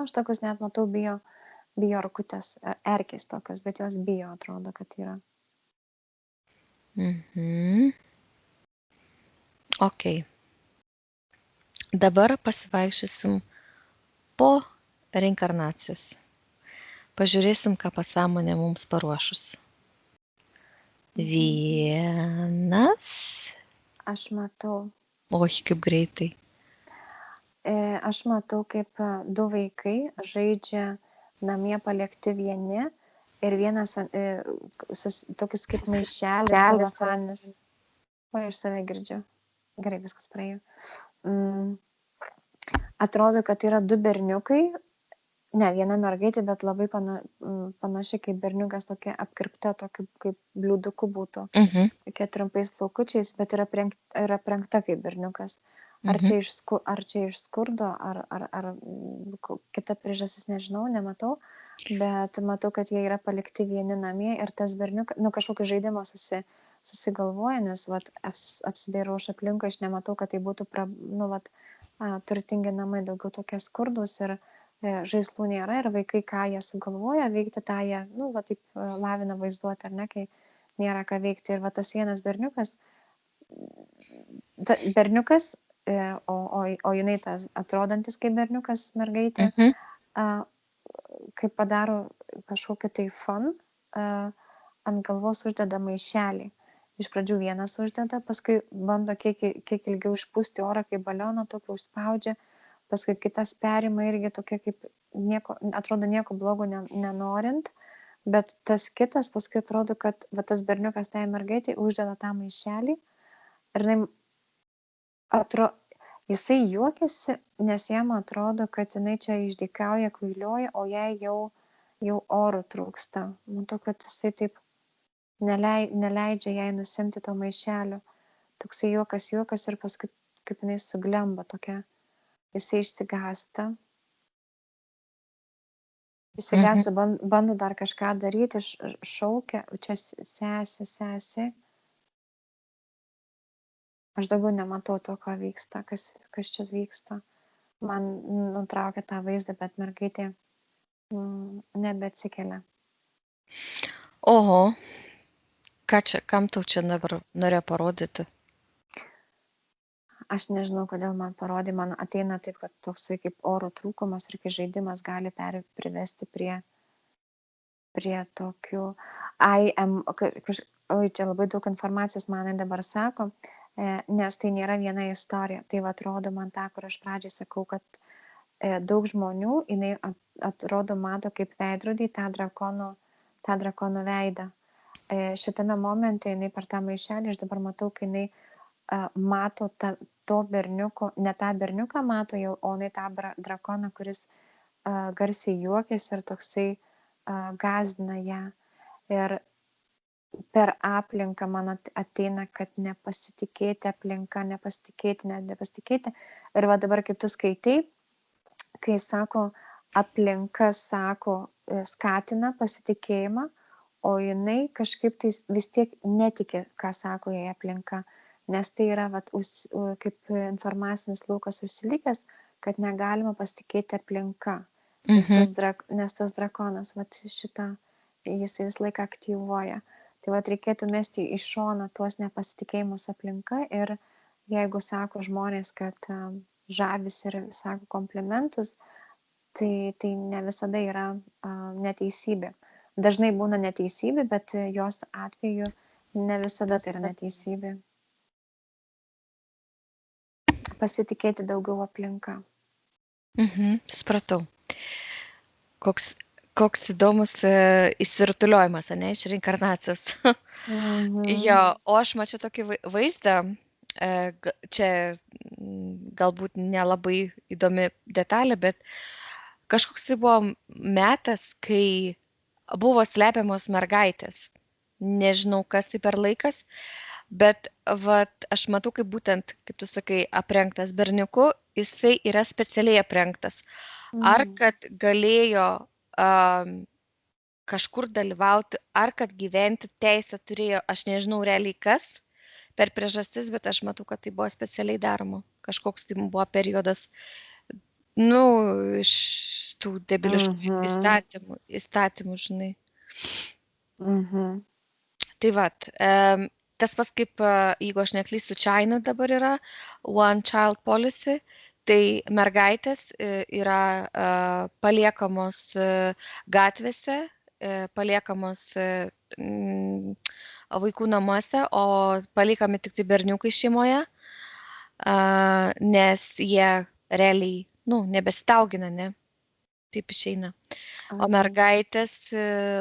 Aš tokius net matau bijo arkutės, erkės tokios, bet jos bijo, atrodo, kad yra. Ok. Dabar pasivaikščiosim po reinkarnacijas. Pažiūrėsim, ką pasąmonė mums paruošus. 1. Aš matau. Oi, kaip greitai. Aš matau, kaip 2 vaikai žaidžia namie palikti vieni ir vienas tokius kaip maišelis. Oi, aš save girdžiu. Gerai, viskas praėjo. Atrodo, kad yra 2 berniukai. Ne, viena mergaitė, bet labai panašiai kaip berniukas, tokia apkirpta, tokiu kaip bliūduku būtų. Tokia trumpais plaukučiais, bet yra aprengta kaip berniukas. Ar čia iš skurdo, ar kita priežastis, nežinau, nematau, bet matau, kad jie yra palikti vieni namie ir tas berniukas, kažkokį žaidimą susigalvoja, nes apsidairau iš aplinkui, aš nematau, kad tai būtų turtingi namai, daugiau tokie skurdus ir žaislų nėra ir vaikai, ką jie sugalvoja veikti, tą jie, taip lavina vaizduoti, ar ne, kai nėra ką veikti. Ir tas vienas berniukas, o jinai tas atrodantis kaip berniukas mergaitė, kai padaro kažkokį tai fun, ant galvos uždeda maišelį. iš pradžių vienas uždeda, paskui bando kiek ilgiau išpūsti orą, kaip balioną, tokį užspaudžia, paskui kitas perima irgi tokia kaip atrodo nieko blogo nenorint, bet tas kitas paskui atrodo, kad va, tas berniukas tai mergaitė uždeda tą maišelį ir jisai juokiasi, nes jam atrodo, kad jinai čia išdykauja, kvailioja, o jai jau oro trūksta. Matau, kad jisai taip neleidžia jai nusimti to maišelio. Toksai juokas ir paskui kaip jinai suglemba tokia. Jisai išsigąsta, bando dar kažką daryti, šaukia, čia sesė. Aš daugiau nematau to, ką vyksta, kas čia vyksta. Man nutraukia tą vaizdą, bet mergaitė nebeatsikelia. Oho, kam tau čia dabar norėjo parodyti? Aš nežinau, kodėl man parodė, man ateina taip, kad toksai kaip oro trūkumas ir kai žaidimas gali privesti prie tokių, čia labai daug informacijos man dabar sako, nes tai nėra viena istorija. Tai va atrodo man tą, kur aš pradžiai sakau, kad daug žmonių, jinai atrodo mato kaip veidrodį tą drakono veidą. Šitame momente jinai per tą maišelį, aš dabar matau, kai jinai mato to berniuko, ne tą berniuką mato jau, o jinai tą drakoną, kuris garsiai juokiasi ir toksai gąsdina ją. Ir per aplinką man ateina, kad nepasitikėti aplinka, nepasitikėti. Ir va dabar, kaip tu skaitai, kai sako, aplinka sako, skatina pasitikėjimą, o jinai kažkaip tai vis tiek netiki, ką sako jai aplinka, nes tai yra kaip informacinis laukas užsilikęs, kad negalima pasitikėti aplinka, nes tas drakonas šitą jis vis laiką aktyvuoja. Tai reikėtų mesti į šoną tuos nepasitikėjimus aplinka ir jeigu sako žmonės, kad žavis ir sako komplimentus, tai ne visada yra neteisybė. Dažnai būna neteisybė, bet jos atveju ne visada tai yra neteisybė. Pasitikėti daugiau aplinka. Supratau. Koks įdomus įsirutuliojimas, ne, iš reinkarnacijos. Jo, o aš mačiau tokį vaizdą, čia galbūt nelabai įdomi detalė, bet kažkoks tai buvo metas, kai buvo slepiamos mergaitės. Nežinau, kas tai per laikas, bet aš matau, kaip būtent, kaip tu sakai, aprengtas berniuku, jisai yra specialiai aprengtas. Ar kad galėjo kažkur dalyvauti, ar kad gyventi teisę turėjo, aš nežinau realiai kas per priežastis, bet aš matau, kad tai buvo specialiai daroma. Kažkoks tai buvo periodas, iš tų debiliškų įstatymų, žinai. Tai tas pats kaip, jeigu aš neklystu, China dabar yra One Child Policy, tai mergaitės yra paliekamos gatvėse, paliekamos vaikų namuose, o paliekami tik tai berniukai šeimoje, nes jie realiai, nebesitaugina, ne? Taip išeina. O mergaitės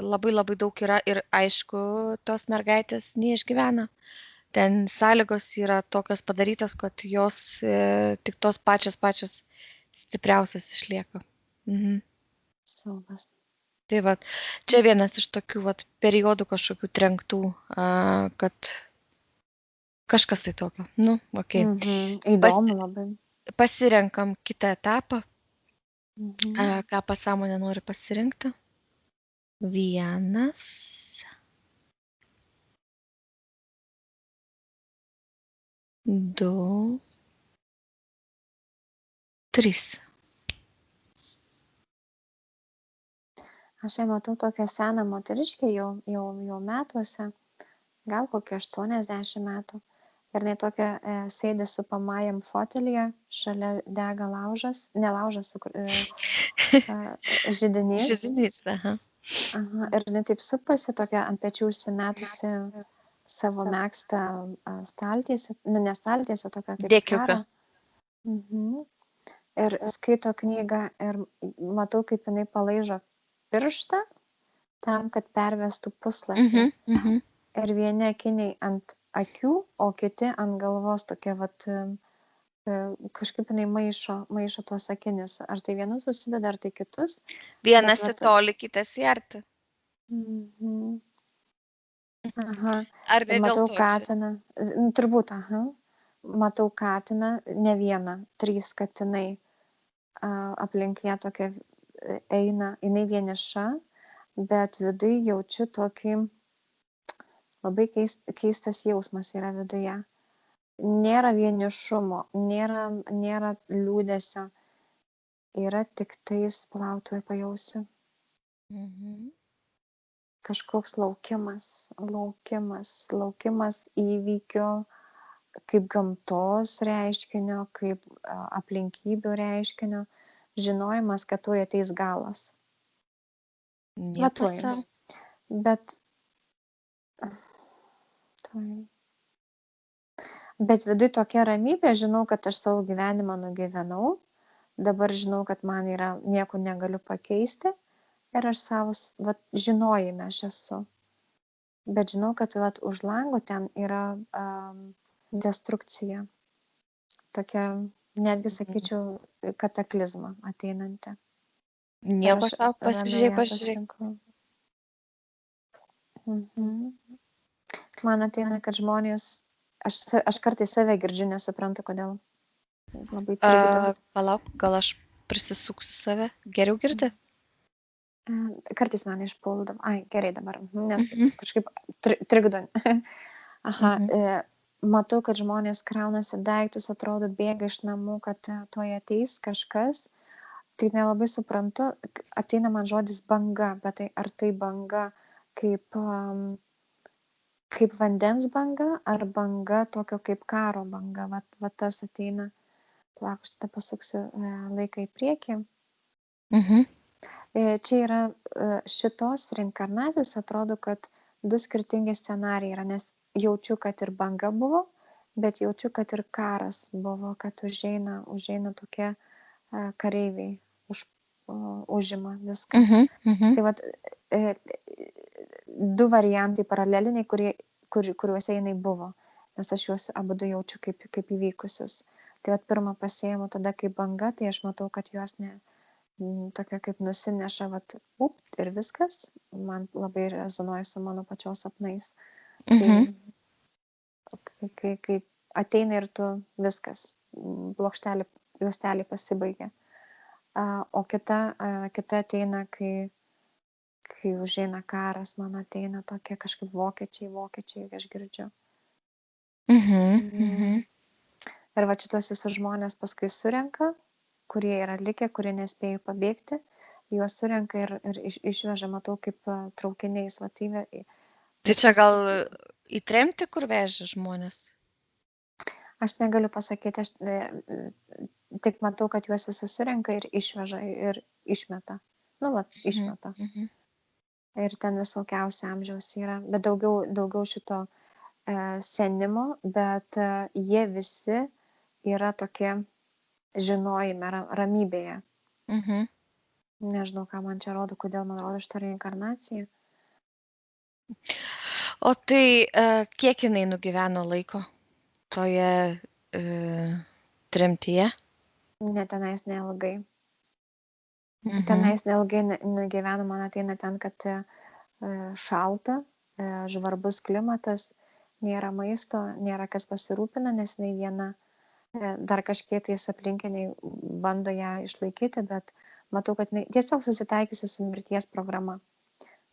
labai labai daug yra ir aišku, tos mergaitės neišgyvena. Ten sąlygos yra tokios padarytos, kad jos tik tos pačios stipriausias išlieka. Saugas. Tai čia vienas iš tokių periodų kažkokių trenktų, kad kažkas tai tokio. Okay. Įdomu labai. Pasirenkam kitą etapą. Ką pasąmonė nori pasirinkti? 1, 2, 3. Aš čia matau tokią seną moteriškę jau metuose, gal kokie 80 metų. Ir jinai tokia sėdi supamajam fotelyje, šalia dega laužas, ne laužas, židinys. Židinys, aha. Ir jinai taip supasi, tokia ant pečių užsimetusi savo mėgstą staltiesę, ne staltiesę, tokią kaip Dėkiuką. skara. Ir skaito knygą ir matau, kaip jinai palaižo pirštą tam, kad pervestų puslapį. Ir vieni akiniai ant akių, o kiti ant galvos tokie, kažkaip jinai maišo tuos akinius. Ar tai vienus užsideda, ar tai kitus. Vienas į tolį, kitas į artį. Aha. Ar ne dėl Matau to čia? katiną. Turbūt, Matau katiną, ne vieną, 3 katinai. Aplink ją tokia eina, jinai vieniša, bet viduje jaučiu tokį labai keistas jausmas yra viduje. Nėra vienišumo, nėra liūdesio, yra tik tais plautų ir pajausiu. Kažkoks laukimas įvykio, kaip gamtos reiškinio, kaip aplinkybių reiškinio, žinojimas, kad tuoj ateis galas. Nieko sau. Bet viduj tokia ramybė, žinau, kad aš savo gyvenimą nugyvenau, dabar žinau, kad man yra, nieko negaliu pakeisti ir aš savo žinojime aš esu. Bet žinau, kad už lango ten yra destrukcija. Tokia, netgi sakyčiau, kataklizma ateinanti. Nieko sau, pasižiūrėk. Man ateina, kad žmonės, aš kartais save girdžiu, nesuprantu, kodėl. Labai trikdo. Palauk, gal aš prisisuksiu save. Geriau girdi? Kartais man išpuldavo. Ai, gerai dabar, nes kažkaip trikdo. Matau, kad žmonės kraunasi daiktus, atrodo bėga iš namų, kad tuoj ateis kažkas. Tai nelabai suprantu, ateina man žodis banga, bet tai ar tai banga kaip vandens banga, ar banga tokio kaip karo banga. Va tas ateina. Plauk, šitą pasuksiu laiką į priekį. Čia yra šitos reinkarnacijos, atrodo, kad 2 skirtingi scenarijai yra, nes jaučiu, kad ir banga buvo, bet jaučiu, kad ir karas buvo, kad užeina tokie kareiviai, užima viską. Tai vat 2 variantai paraleliniai, kuriuose jinai buvo, nes aš juos abudu jaučiu kaip įvykusius. Tai vat pirmą pasiėmu tada kaip banga, tai aš matau, kad juos tokia kaip nusineša, ir viskas, man labai rezonuoja su mano pačios sapnais. Kai ateina ir tu viskas, juostelį pasibaigia. O kita ateina, kai užeina karas, man ateina tokie kažkaip vokiečiai, aš girdžiu. Ir va šitos visus žmonės paskui surenka, kurie yra likę, kurie nespėjo pabėgti, juos surenka ir išveža, matau, kaip traukiniais. Tai čia gal į tremtį, kur veža žmonės? Aš negaliu pasakyti, aš tik matau, kad juos visus surenka ir išveža ir išmeta. Išmeta. Ir ten visokiausio amžiaus yra, bet daugiau šito senimo, bet jie visi yra tokie žinojime, ramybėje. Nežinau, ką man čia rodo, kodėl man rodo šitą reinkarnaciją. O tai kiek jinai nugyveno laiko toje tremtyje? Ne, tenais neilgai. Tenais neilgai nugyveno, man ateina ten, kad šalta, žvarbus klimatas, nėra maisto, nėra kas pasirūpina, nes jinai viena, dar kažkiek tais aplinkiniai bando ją išlaikyti, bet matau, kad tiesiog susitaikysiu su mirties programa.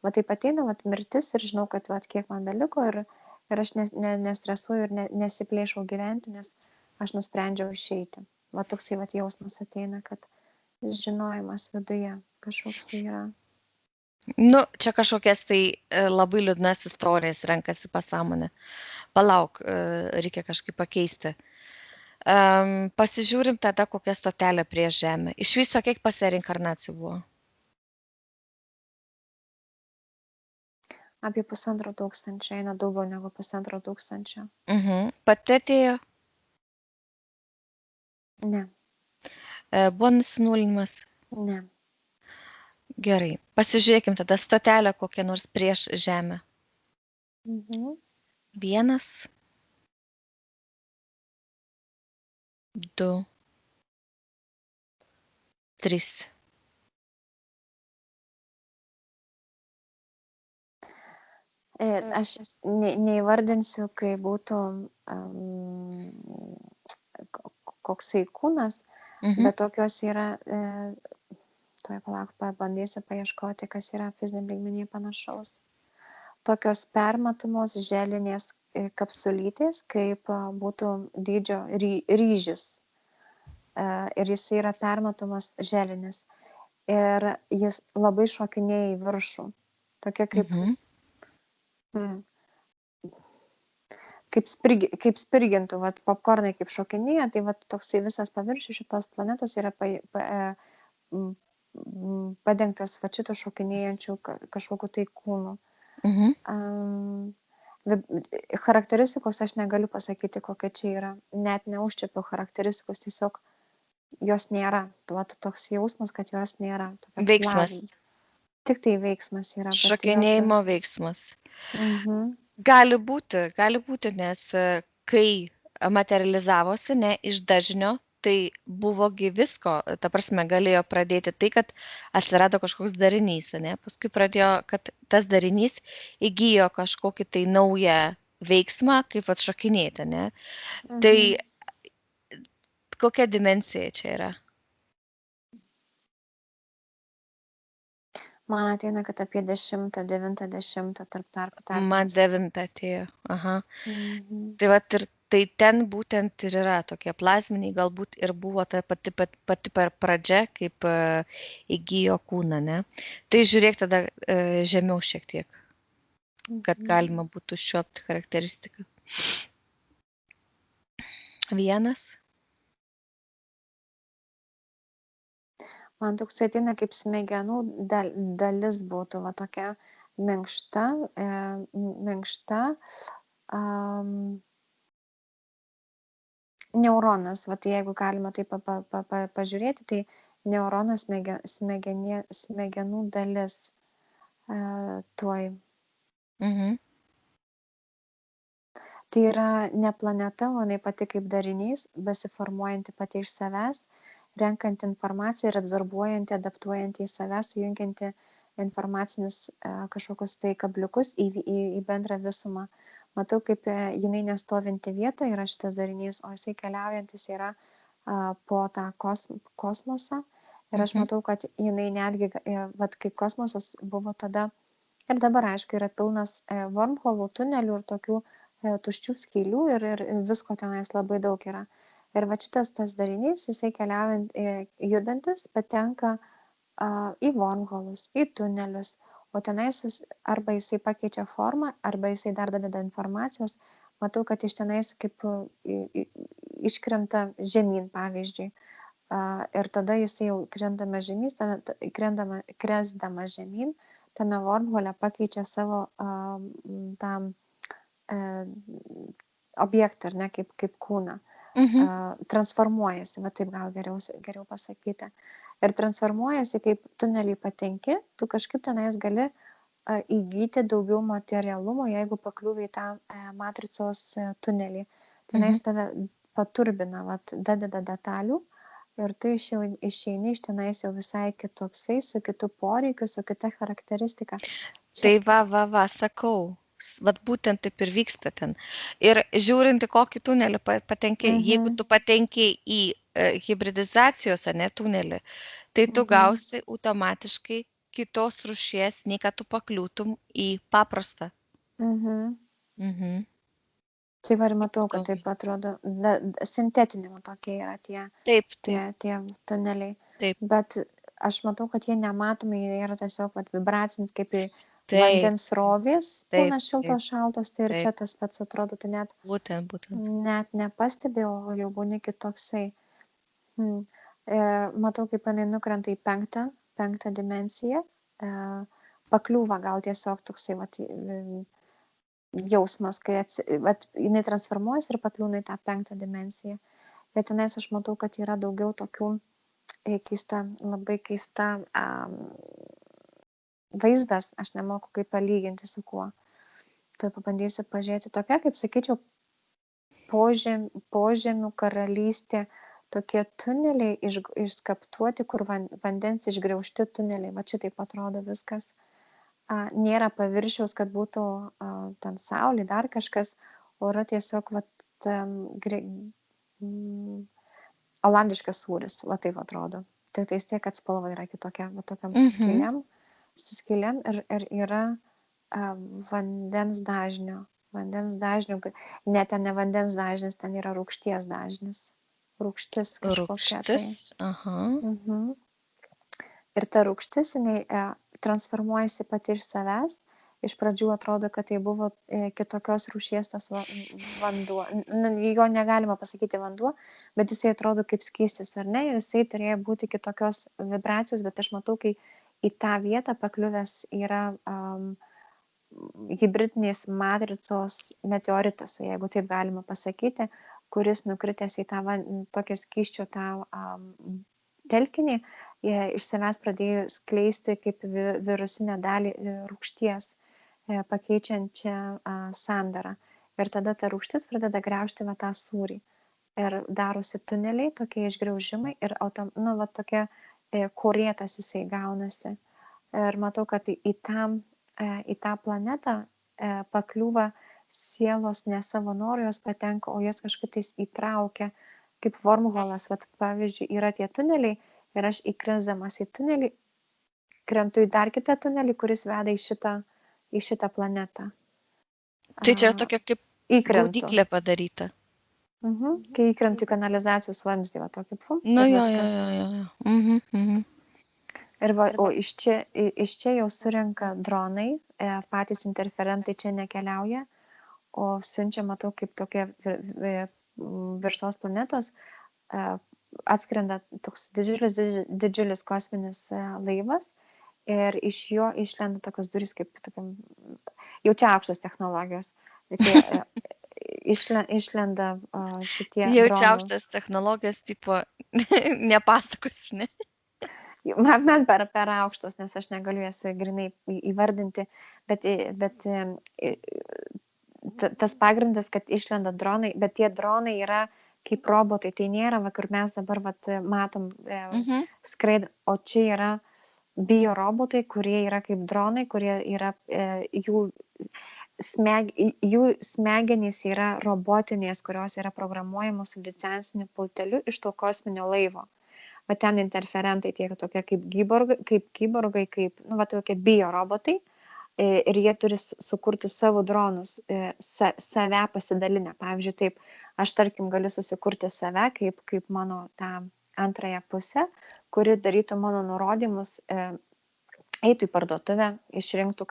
Va taip ateina mirtis ir žinau, kad kiek man beliko ir aš nestresuoju ir nesiplėšau gyventi, nes aš nusprendžiau išeiti. Va toksai jausmas ateina, kad žinojimas viduje kažkoks yra. Čia kažkokias tai labai liūdnas istorijas renkasi pasąmonė. Palauk, reikia kažkaip pakeisti. Pasižiūrim tada, kokia stotelė prieš žemę. Iš viso kiek pas ją reinkarnacijų buvo? Apie 1500, eina daugiau negu 1500. Pati atėjo, Ne, buvo nusinulinimas. ne. Gerai. Pasižiūrėkim tada stotelę kokią nors prieš žemę. Mhm. 1, 2, 3. Aš neįvardinsiu, kai būtų koksai kūnas, bet tokios yra, tuoj palauk, pabandysiu paieškoti, kas yra fiziniam lygmenyje panašaus. Tokios permatomos želinės kapsulytės, kaip būtų dydžio ryžis. Ir jis yra permatomas želinis. Ir jis labai šokinėja į viršų. Tokia kaip, kaip spirgintų, vat, popkornai kaip šokinėja, tai vat, toksai visas paviršius šitos planetos yra padengtas va šitų šokinėjančių kažkokiu tai kūnu. Charakteristikos aš negaliu pasakyti, kokia čia yra. Net neužčiapiu charakteristikos, tiesiog jos nėra. Toks jausmas, kad jos nėra. Veiksmas. Tik tai veiksmas yra. Šokinėjimo veiksmas. Gali būti, nes kai materializavosi, ne, iš dažnio, tai buvogi visko, ta prasme, galėjo pradėti tai, kad atsirado kažkoks darinys, ne, paskui pradėjo, kad tas darinys įgyjo kažkokį tai naują veiksmą, kaip atšokinėti, ne. Tai kokia dimensija čia yra? Man ateina, kad apie 10, 90 tarp. Man 9 atėjo, aha. Tai vat ir tai ten būtent ir yra tokie plazminiai, galbūt ir buvo ta pati pradžia, kaip įgyjo kūną, ne? Tai žiūrėk tada žemiau šiek tiek, kad galima būtų užčiuopti charakteristiką. 1. Man toks ateina kaip smegenų dalis būtų, va tokia minkšta, neuronas, va tai jeigu galima taip pažiūrėti, tai neuronas smegenų dalis tuoj. Tai yra ne planeta, o jinai pati kaip darinys, besiformuojanti pati iš savęs, renkanti informaciją ir absorbuojanti, adaptuojanti į savęs, sujungianti informacinius kažkokius tai kabliukus į bendrą visumą. Matau, kaip jinai nestovinti vietoje yra šitas darinys, o jisai keliaujantis yra po tą kosmosą. Ir aš matau, kad jinai netgi, vat, kaip kosmosas buvo tada, ir dabar, aišku, yra pilnas wormholų, tunelių ir tokių tuščių skylių ir visko tenais labai daug yra. Ir va šitas tas darinys, jisai keliaujant, judantis, patenka į wormholus, į tunelius, o tenais arba jisai pakeičia formą, arba jisai dar dadeda informacijos. Matau, kad iš tenais kaip iškrenta žemyn, pavyzdžiui. Ir tada jisai jau kresdama žemyn, tame wormhole pakeičia savo tam objektą, ar ne, kaip kūną. Transformuojasi, va taip gal geriau pasakyti. Ir transformuojasi, kaip tunelį patenki, tu kažkaip tenais gali įgyti daugiau materialumo, jeigu pakliūvi į tą matricos tunelį. Tenais tave paturbina, va, dadeda detalių ir tu išeini iš tenais jau visai kitoksai, su kitu poreikiu, su kita charakteristika. Tai va, sakau. Vat būtent taip ir vyksta ten. Ir žiūrinti, kokį tunelį patenki, jeigu tu patenki į hibridizacijos, ne, tunelį, tai tu gausi automatiškai kitos rūšies, nei kad tu pakliūtum į paprastą. Tai var matau, kad taip atrodo, sintetinimo tokie yra tie tuneliai. Taip. Bet aš matau, kad jie nematomi, jie yra tiesiog vibracinis, kaip į vandens srovės, būna šiltos, šaltos, tai ir čia tas pats atrodo, tu net nepastebi, o jau būni kitoksai. Matau, kaip jinai nukrenta į penktą dimensiją, pakliūva gal tiesiog toksai jausmas, kai jinai transformuojasi ir pakliūna į tą 5 dimensiją. Bet tenais aš matau, kad yra daugiau tokių labai keista vaizdas, aš nemoku kaip palyginti su kuo. Tai pabandysiu pažiūrėti tokia, kaip sakyčiau, požemių karalystė, tokie tuneliai išskaptuoti, kur vandens išgriaužti tuneliai. Va šitaip atrodo viskas. Nėra paviršiaus, kad būtų ten saulė, dar kažkas, o yra tiesiog olandiškas sūris, va taip atrodo. Tik tais tiek, kad spalva yra kitokia, va tokiam suskilėm ir yra vandens dažnio, ne ten ne vandens dažnis, ten yra rūgšties dažnis. Rūgštis kažkokia. Rūgštis, aha. Ir ta rūgštis, jinai transformuojasi pati iš savęs. Iš pradžių atrodo, kad tai buvo kitokios rūšies tas vanduo. Jo negalima pasakyti vanduo, bet jisai atrodo kaip skystis, ar ne? Ir jisai turėjo būti kitokios vibracijos, bet aš matau, kai į tą vietą pakliuvęs yra hibridinės matricos meteoritas, jeigu taip galima pasakyti, kuris nukritęs į tą tokią skysčio tą telkinį, iš savęs pradėjo skleisti kaip virusinę dalį rūgšties, pakeičiančią sandarą. Ir tada ta rūgštis pradeda griaužti va tą sūrį. Ir darosi tuneliai, tokie išgriaužimai ir tokia korėtas jisai gaunasi. Ir matau, kad į tą planetą pakliūva sielos ne savo norų, jos patenka, o jas kažkaip tais įtraukia, kaip wormholas. Pavyzdžiui, yra tie tuneliai ir aš įkrisdamas į tunelį, krentu į dar kitą tunelį, kuris veda į šitą planetą. Tai čia tokia kaip gaudyklė padaryta. Kai įkrentu į kanalizacijos vamzdį, va tokį pum. Nu, jo. O iš čia jau surenka dronai, patys interferentai čia nekeliauja, o siunčia, matau, kaip tokie virš tos planetos atskrenda toks didžiulis kosminis laivas ir iš jo išlenda tokios durys kaip tokiam, jau čia aukštos technologijos. Išlenda šitie dronai. Jau čia aukštas technologijos, tipo, nepasakos, ne? Man per aukštos, nes aš negaliu jas grinai įvardinti, bet tas pagrindas, kad išlenda dronai, bet tie dronai yra kaip robotai, tai nėra, kur mes dabar matom skraidą, o čia yra biorobotai, kurie yra kaip dronai, kurie yra, jų smegenys yra robotinės, kurios yra programuojamos su licenciniu pulteliu iš to kosminio laivo. Va ten interferentai tie tokie kaip kiborgai, tokie biorobotai. Ir jie turi sukurti savo dronus, save pasidalinę. Pavyzdžiui, taip, aš tarkim galiu susikurti save kaip mano tą antrąją pusę, kuri darytų mano nurodymus, eitų į parduotuvę, išrinktų,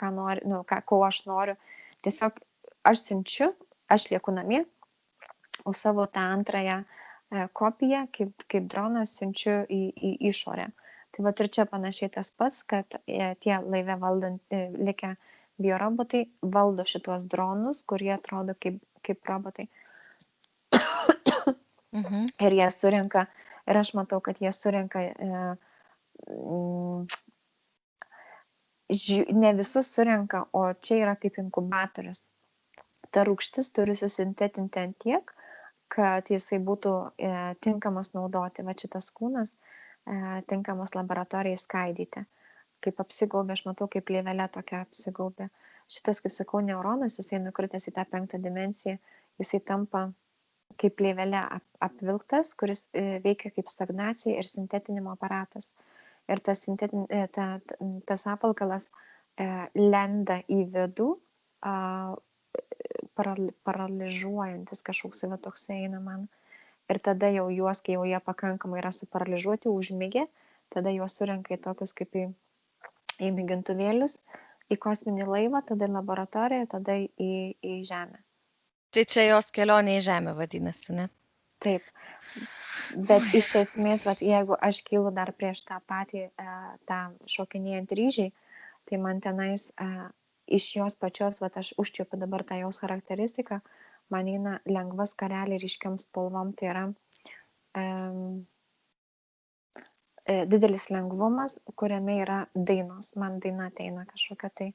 ko aš noriu. Tiesiog aš siunčiu, aš lieku namie, o savo tą antrąją kopiją kaip dronas siunčiu į išorę. Tai va ir čia panašiai tas pats, kad tie laive likę biorobotai valdo šitos dronus, kurie atrodo kaip robotai. Ir jie surenka, ir aš matau, kad jie surenka, ne visus surenka, o čia yra kaip inkubatorius. Ta rūgštis turi susintetinti ant tiek, kad jisai būtų tinkamas naudoti. Va šitas kūnas tinkamas laboratorijai skaidyti. Kaip apsigaubė, aš matau, kaip plėvelė tokia apsigaubė. Šitas, kaip sakau, neuronas, jisai nukritęs į tą 5 dimensiją, jisai tampa kaip plėvelė apvilktas, kuris veikia kaip stagnacija ir sintetinimo aparatas. Ir tas apvalkalas lenda į vidų, paralyžuojantis kažkoks toksai eina man. Ir tada jau juos, kai jau jie pakankamai yra suparalyžuoti, užmigę, tada juos surenka į tokius kaip į mėgintuvėlius, į kosminį laivą, tada į laboratoriją, tada į Žemę. Tai čia jos kelionė į Žemę vadinasi, ne? Taip. Bet iš esmės, jeigu aš kylu dar prieš tą patį tą šokinėjant ryžiai, tai man tenais iš jos pačios, vat aš užčiuopiu dabar tą jos charakteristiką, man eina lengva skarelė ryškiom spalvom, tai yra didelis lengvumas, kuriame yra dainos. Man daina ateina kažkokia tai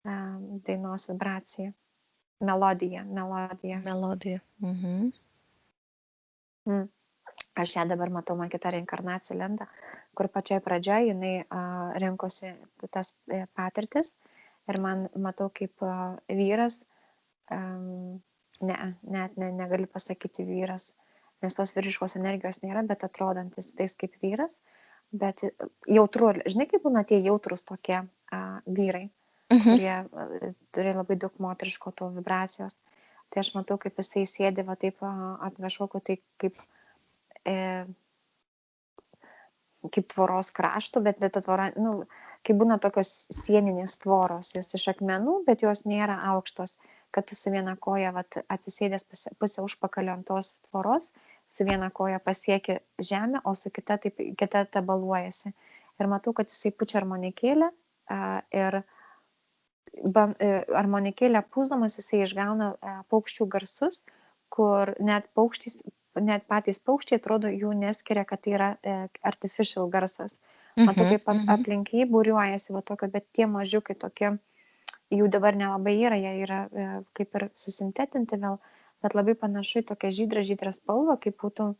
dainos vibracija, melodija. Melodija. Mhm. Aš ją dabar matau, man kita reinkarnacija lenda, kur pačioj pradžioje jinai rinkosi tas patirtis ir man matau kaip vyras, negaliu pasakyti vyras, nes tos vyriškos energijos nėra, bet atrodantis tais kaip vyras, bet jautru, žinai, kaip būna tie jautrus tokie vyrai, kurie turi labai daug moteriško to vibracijos. Tai aš matau, kaip jisai sėdi va taip ant kažkokio tai kaip tvoros krašto, bet ta tvora, kaip būna tokios sieninės tvoros, jos iš akmenų, bet jos nėra aukštos, kad tu su viena koja atsisėdęs pusę užpakalio ant tos tvoros, su viena koja pasieki žemę, o su kita tabaluojasi. Ir matau, kad jisai pučia armonikėlę ir armonikėlę pūsdamas jisai išgauna paukščių garsus, kur net patys paukščiai atrodo jų neskiria, kad tai yra artificial garsas. Matau, kaip aplink jį būriuojasi, bet tie mažiukai tokie, jų dabar nelabai yra, jie yra kaip ir susintetinti vėl, bet labai panašu į tokią žydrą spalvą, kaip būtų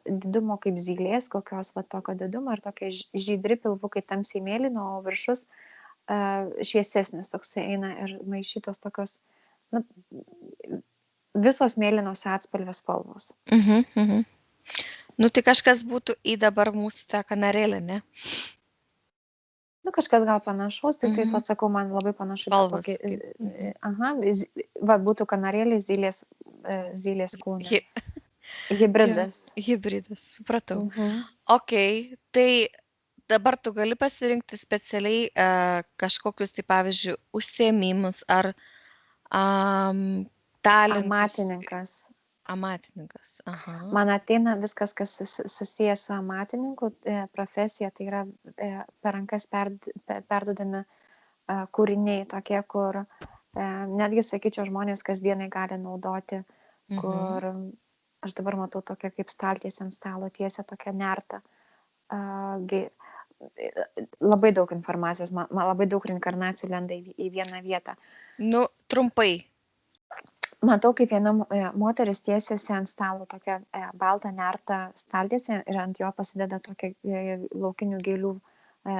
didumo kaip zylės, kokios tokio didumo ir tokie žydri pilvukai tamsiai mėlyno, o viršus šviesesnis toksai eina ir maišytos tokios, visos mėlynos atspalvės spalvos. Tai kažkas būtų į dabar mūsų tą kanarėlę, ne? Kažkas gal panašaus, tik tais, sakau, man labai panašu. Spalvos. Būtų kanarėlė zylės kūne. Hibridas. Hibridas, supratau. Ok, tai dabar tu gali pasirinkti specialiai kažkokius, tai pavyzdžiui, užsiėmimus ar talentus. Amatininkas. Aha. Man ateina viskas, kas susijęs su amatininku profesija, tai yra per rankas perduodami kūriniai, tokie, kur netgi, sakyčiau, žmonės kasdienai gali naudoti, kur aš dabar matau tokia kaip staltiesė ant stalo, tiesia tokia nerta. Labai daug informacijos, man labai daug reinkarnacijų lenda į vieną vietą. Trumpai. Matau, kaip viena moteris tiesiasi ant stalo tokią baltą nertą staltiesę ir ant jo pasideda tokią laukinių gėlių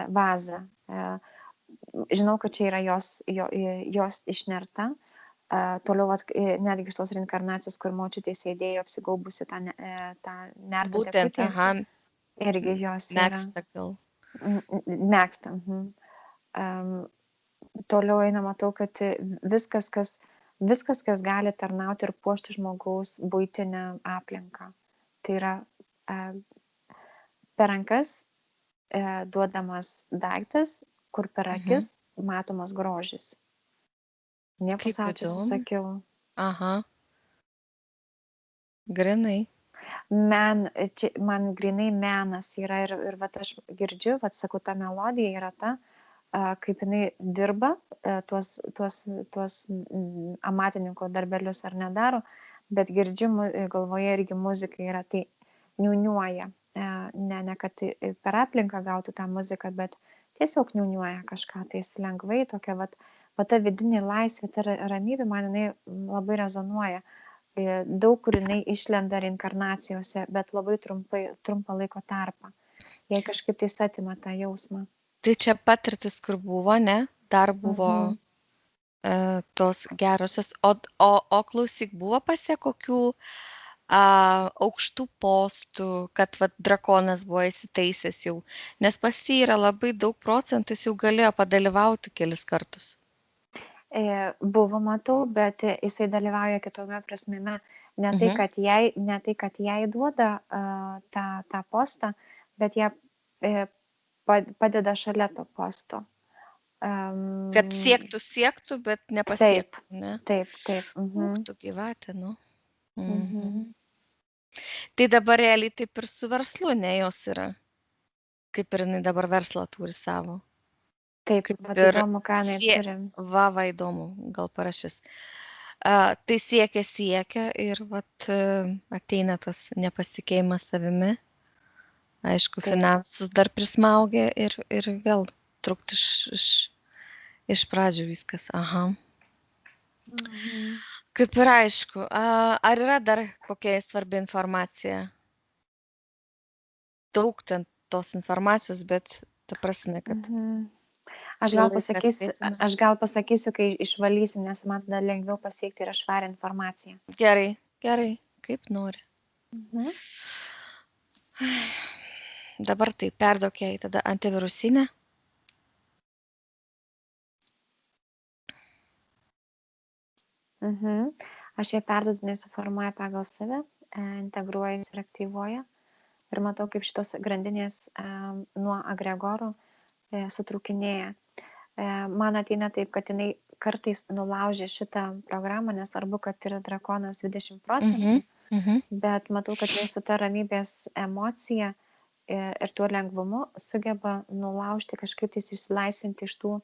vazą. Žinau, kad čia yra jos išnerta. Toliau netgi iš tos reinkarnacijos, kur močiutė sėdėjo apsigaubusi tą nertą. Būtent, irgi jos yra. Mėgsta gal. Mėgsta. Toliau eina, matau, kad viskas, kas gali tarnauti ir puošti žmogaus buitinę aplinką. Tai yra per rankas duodamas daiktas, kur per akis matomas grožis. Nieko savo čia susakiau. Aha. Grinai. Man grinai menas yra ir aš girdžiu, sakau, ta melodija yra ta, kaip jinai dirba, tuos amatininko darbelius ar nedaro, bet girdžiu, galvoje irgi muzika yra, tai niuniuoja. Ne kad per aplinką gautų tą muziką, bet tiesiog niuniuoja kažką, tai lengvai tokia, ta vidinė laisvė, ta ramybė, man jinai labai rezonuoja. Daug kur jinai išlenda reinkarnacijose, bet labai trumpą laiko tarpą. Jei kažkaip tai atima tą jausmą. Tai čia patirtis, kur buvo, ne? Dar buvo tos gerosios. O klausyk, buvo pasie kokių aukštų postų, kad drakonas buvo įsitaisęs jau. Nes pas jį yra labai daug procentų, jis jau galėjo padalyvauti kelis kartus. Buvo, matau, bet jisai dalyvauja kitome prasmėme. Ne tai, kad jai duoda tą postą, bet ją padeda šalia to posto. Kad siektų, bet nepasiektų. Ne? Taip. Tu gyvatė, Tai dabar realiai taip ir su verslu, ne jos yra. Kaip ir jinai dabar verslą turi savo. Taip, Kaip va, ir įdomu, ką jinai sie... turi. Va, įdomu, gal parašys. Tai siekia ir vat, ateina tas nepasitikėjimas savimi. Aišku, Taip. finansus dar prismaugia ir vėl trukti iš pradžių viskas. Aha. Mhm. Kaip ir aišku, ar yra dar kokia svarbi informacija? Daug ten tos informacijos, bet ta prasme, kad Mhm. Aš gal pasakysiu, kai išvalysim, nes man tada lengviau pasiekti yra švarę informaciją. Gerai, kaip nori. Mhm. Dabar tai perduok jai tada antivirusinę. Mhm. Aš ją perduodu, jinai suformuoja pagal save, integruojasi ir aktyvuoja. Ir matau, kaip šitos grandinės nuo agregorų sutrūkinėja. Man ateina taip, kad jinai kartais nulaužė šitą programą, nesvarbu, kad yra drakonas 20%, bet matau, kad jinai su ta ramybės emocija ir tuo lengvumu sugeba nulaužti, kažkaip tais išsilaisvinti iš tų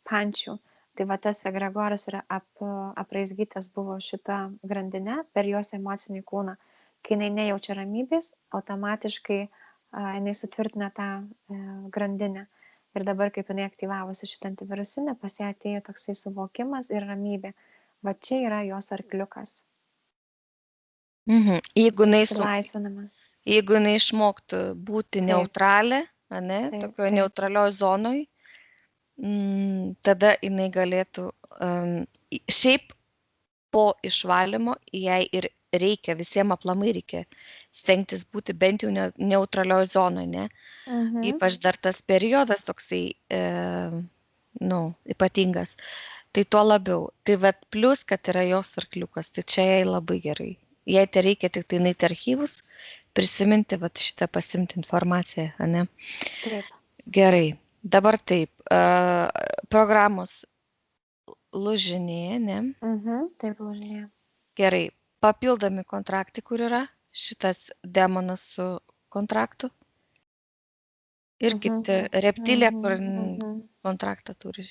pančių. Tai va tas egregoras yra apraizgytas buvo šitą grandinę per jos emocinį kūną. Kai jinai nejaučia ramybės, automatiškai jinai sutvirtina tą grandinę. Ir dabar, kaip jinai aktyvavosi šitą antivirusinę, pas ją atėjo toksai suvokimas ir ramybė. Va čia yra jos arkliukas. Jeigu jinai išmoktų būti neutralė, tokioje neutralioj zonoj, tada jinai galėtų, šiaip po išvalymo jai ir reikia, visiems aplamai reikia stengtis būti bent jau neutralioj zonoj, ne? Ypač dar tas periodas toksai, ypatingas. Tai tuo labiau. Tai vat plus, kad yra jos arkliukas, tai čia jai labai gerai. Jei tai reikia tik tai nueiti archyvus, prisiminti vat šitą pasimti informaciją, ne? Taip. Gerai. Dabar taip. Programos lūžinėje, ne? Taip, lūžinėje. Gerai. Papildomi kontraktai, kur yra šitas demonas su kontraktu. Ir kiti reptilė, kur kontraktą turi.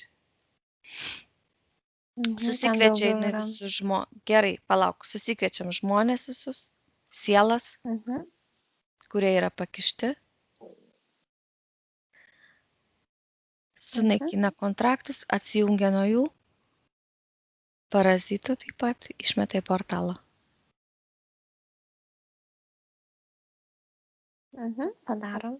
Susikviečia visus žmonės. Gerai, palauk. Susikviečiam žmonės visus. Sielas, kurie yra pakišti. Sunaikina kontraktus, atsijungia nuo jų. Parazitų taip pat išmeta į portalą. Padarom.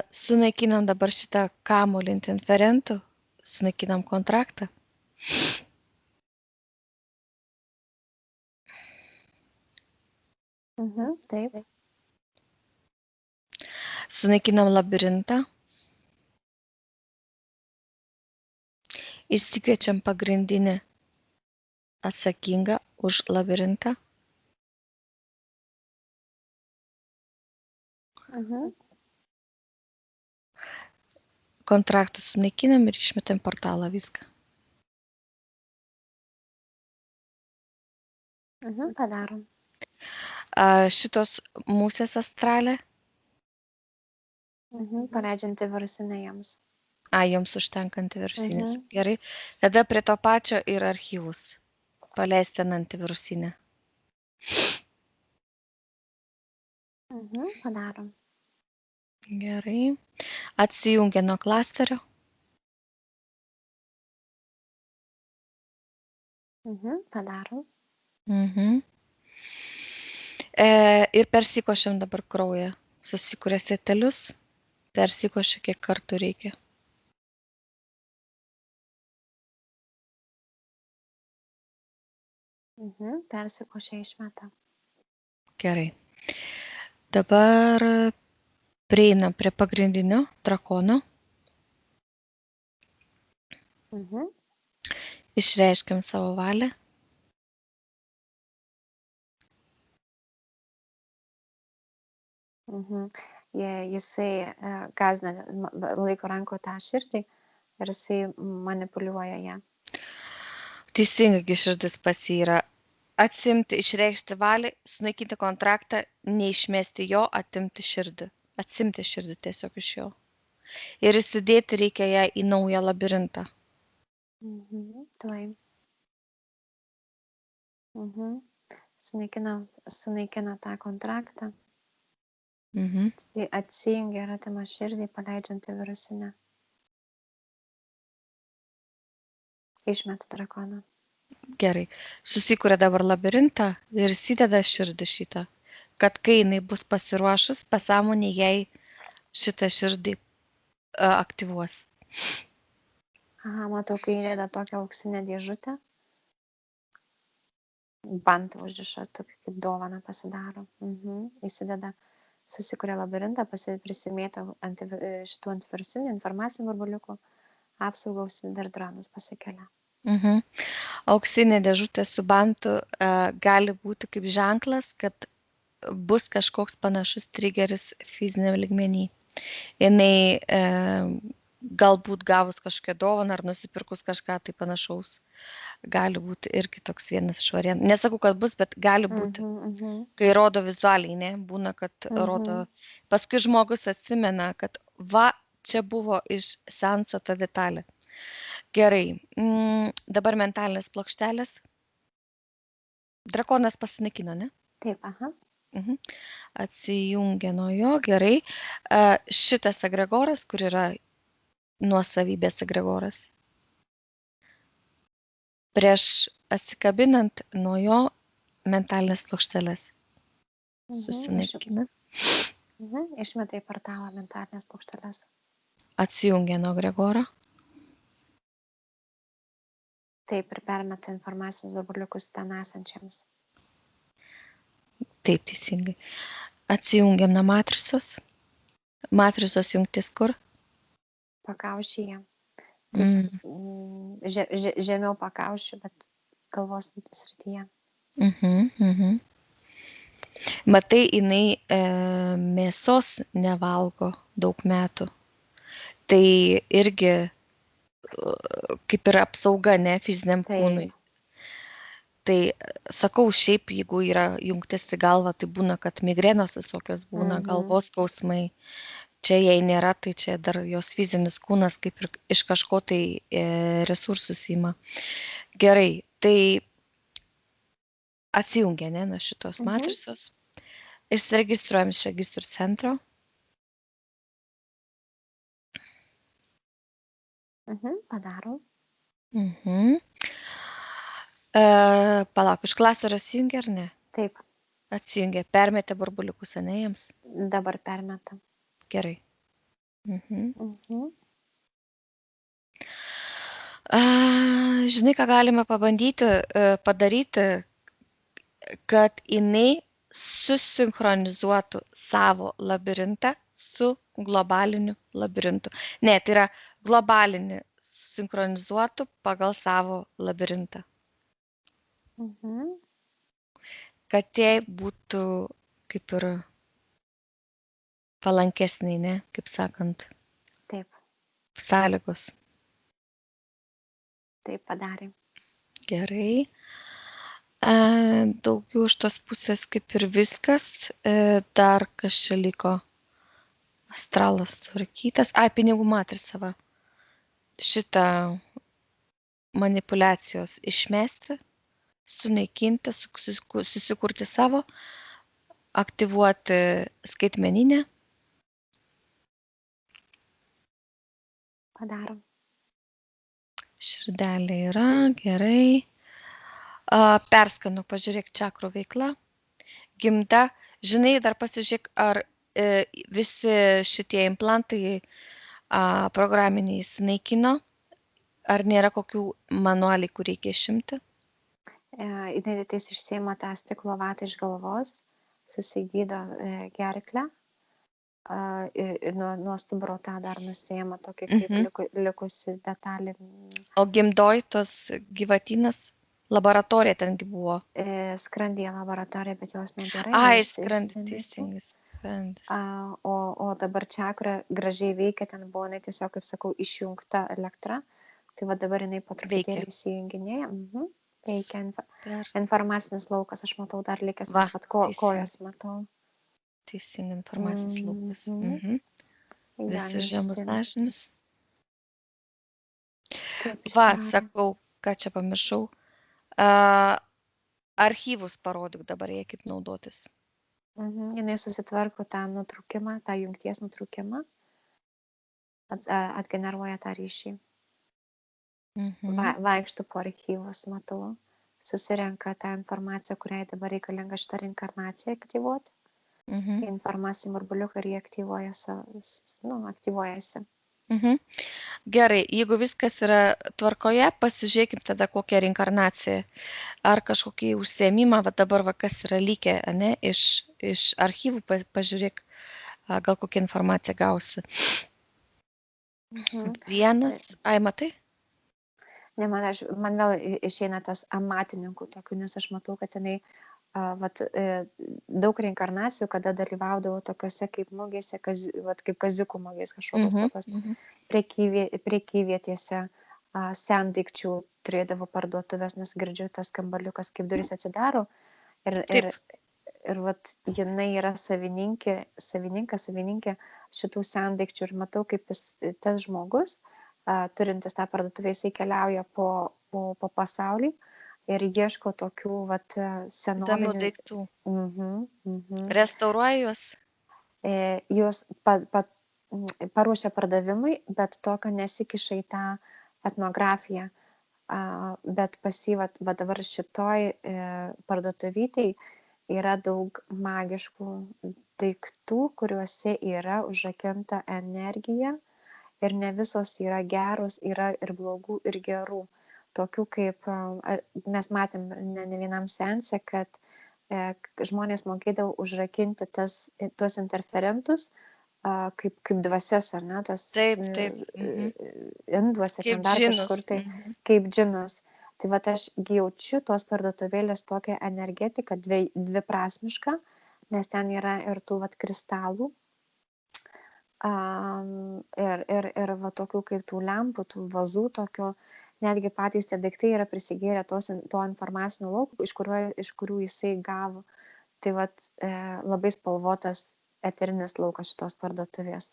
Sunaikinam dabar šitą kamuolį interferentų. Sunaikinam kontraktą. Taip. Sunaikinam labirintą. Išsikviečiam pagrindinį atsakingą už labirintą. Kontraktus sunaikinam ir išmetam portalą viską. Padarom. Šitos musės astralė. Paleidžia antivirusinę jiems. Joms užtenka antivirusinės. Gerai. Tada prie to pačio ir archyvus. Paleisti ten antivirusinę. Padarom. Gerai. Atsijungia nuo klasterio. Padarom. Ir persikošiam dabar kraują. Susikuria setelius. Persikošia, kiek kartų reikia. Persikošia, išmeta. Gerai. Dabar prieinam prie pagrindinio drakono. Išreiškiam savo valią. Jisai gąsdina, laiko ranko tą širdį ir jisai manipuliuoja ją. Teisingai širdis pas jį yra atsimti, išreikšti valią, sunaikinti kontraktą, neišmesti jo, atimti širdį. Atsimti širdį tiesiog iš jo. Ir įsidėti reikia ją į naują labirintą. Tuoj. Sunaikina tą kontraktą. Atsijungia ir atima širdį, paleidžianti virusinę. Išmeta drakoną. Gerai. Susikuria dabar labirintą ir įsideda širdį šitą. Kad kai jinai bus pasiruošus, pasąmonė jai šitą širdį aktyvuos. Aha, matau, kai įdeda tokią auksinę dėžutę. Bantą užriša, tokį kaip dovaną pasidaro. Įsideda, susikuria labirintą, prisimėto šitų antivirusinių informacinių burbuliukų, apsaugą užsideda ir dronus pasikelia. Auksinė dėžutė su bantu gali būti kaip ženklas, kad bus kažkoks panašus trigeris fiziniam lygmenį. Jinai galbūt gavus kažkokią dovaną ar nusipirkus kažką tai panašaus. Gali būti irgi toks vienas iš variantų. Nesakau, kad bus, bet gali būti. Kai rodo vizualiai, ne? Būna, kad rodo. Paskui žmogus atsimena, kad va, čia buvo iš seanso ta detalė. Gerai. Dabar mentalinės plokštelės. Drakonas pasinaikino, ne? Taip, aha. Atsijungia nuo jo, gerai. Šitas egregoras, kur yra nuosavybės egregoras. Prieš atsikabinant nuo jo mentalinės plokšteles. Susinaikina. Išmeta į portalą mentalinės plokšteles. Atsijungia nuo egregoro. Taip, ir permeta informacinius burbuliukus ten esančiams. Taip, teisingai. Atsijungiam nuo matricos. Matricos jungtis kur? Pakaušyje. Žemiau pakaušių, bet galvos srityje. Matai, jinai mėsos nevalgo daug metų. Tai irgi kaip ir apsauga, ne, fiziniam kūnui. Tai sakau, šiaip, jeigu yra jungtis į galvą, tai būna, kad migrenos visokios būna, galvos skausmai. Čia jei nėra, tai čia dar jos fizinis kūnas kaip ir iš kažko tai resursus ima. Gerai, tai atsijungia, ne, nuo šitos matricos. Išsiregistruojam iš registrų centro. Padaro. Palauk, iš klaserio atsijungia ar ne? Taip. Atsijungia. Permetė burbuliukus, ane, jiems? Dabar permeta. Gerai. Žinai, ką galime pabandyti padaryti, kad jinai susinchronizuotų savo labirintą su globaliniu labirintu. Ne, tai yra globalinį sinchronizuotų pagal savo labirintą. Kad jai būtų kaip ir palankesniai, ne, kaip sakant. Taip. Sąlygos. Taip padarė. Gerai. Daugiau iš tos pusės kaip ir viskas. Dar kas čia liko? Astralas tvarkytas. Pinigų matrica va. Šitą manipulacijos išmesti, sunaikinti, susikurti savo, aktyvuoti skaitmeninę. Padarom. Širdelė yra, gerai. Perskanu, pažiūrėk čakrų veiklą. Gimda, žinai, dar pasižiūrėk, ar visi šitie implantai programiniai sunaikino, ar nėra kokių manualiai, kur reikia išimti? Jinai išsiima tą stiklo vatą iš galvos, susigydo gerklę ir nuo stuburo tą dar nusiima tokį kaip likusi detalį. O gimdoj tos gyvatynas laboratorija tengi buvo? Skrandyje laboratorija, bet jos nebėra. Skrandį, teisingai. O dabar čakra gražiai veikia, ten buvo, jinai tiesiog, kaip sakau, išjungta elektra. Tai va dabar jinai po truputėlį įsijunginėja. Veikia informacinis laukas, aš matau dar likęs, nes kojas matau. Teisinga informacijos laukas. Mhm. Jo, Visi nes žemus dažnius. taip Va, išsidaro. sakau, ką čia pamiršau. Archyvus parodyk dabar, jie kaip naudotis. Jinai susitvarko tą nutrūkimą, tą jungties nutrūkimą, atgeneruoja tą ryšį. Vaikštų po archyvus, matau, susirenka tą informaciją, kuriai dabar reikalinga šitą reinkarnaciją aktyvuoti. Informacija burbuliuką ir jie aktyvuojasi. Gerai, jeigu viskas yra tvarkoje, pasižiūrėkim tada kokią reinkarnaciją. Ar kažkokį užsiėmimą, va dabar va kas yra likę, ne, iš archyvų pažiūrėk, gal kokią informaciją gausi. Vienas, matai? Ne, man vėl išeina tas amatininkų tokių, nes aš matau, kad jinai daug reinkarnacijų, kada dalyvaudavo tokiuose kaip mugėse, kaip kaziukų mugės kažkokios tokios prekyvietėse, sendaikčių turėdavo parduotuvės, nes girdžiu tas skambaliukas, kaip duris atsidaro ir jinai yra savininkė šitų sendaikčių ir matau, kaip tas žmogus, turintis tą parduotuvę, jisai keliauja po pasaulį ir ieško tokių senovinių daiktų. Restauruoja juos? Juos paruošia pardavimui, bet tokio nesikiša į tą etnografiją. Bet va dabar šitoj parduotuvytėj yra daug magiškų daiktų, kuriuose yra užrakinta energija ir ne visos yra geros, yra ir blogų, ir gerų. Tokių kaip mes matėm ne vienam seanse, kad žmonės mokėdavo užrakinti tuos interferentus kaip dvasias, ar ne, tas induose, ten dar kažkur tai, kaip džinus. Tai va aš jaučiu tos parduotuvėlės tokią energetiką dviprasmišką, nes ten yra ir tų kristalų, ir va tokių kaip tų lempų, tų vazų tokio, netgi patys tie daiktai yra prisigėrę to informacinio lauko, iš kurių jisai gavo. Tai labai spalvotas eterinis laukas šitos parduotuvės.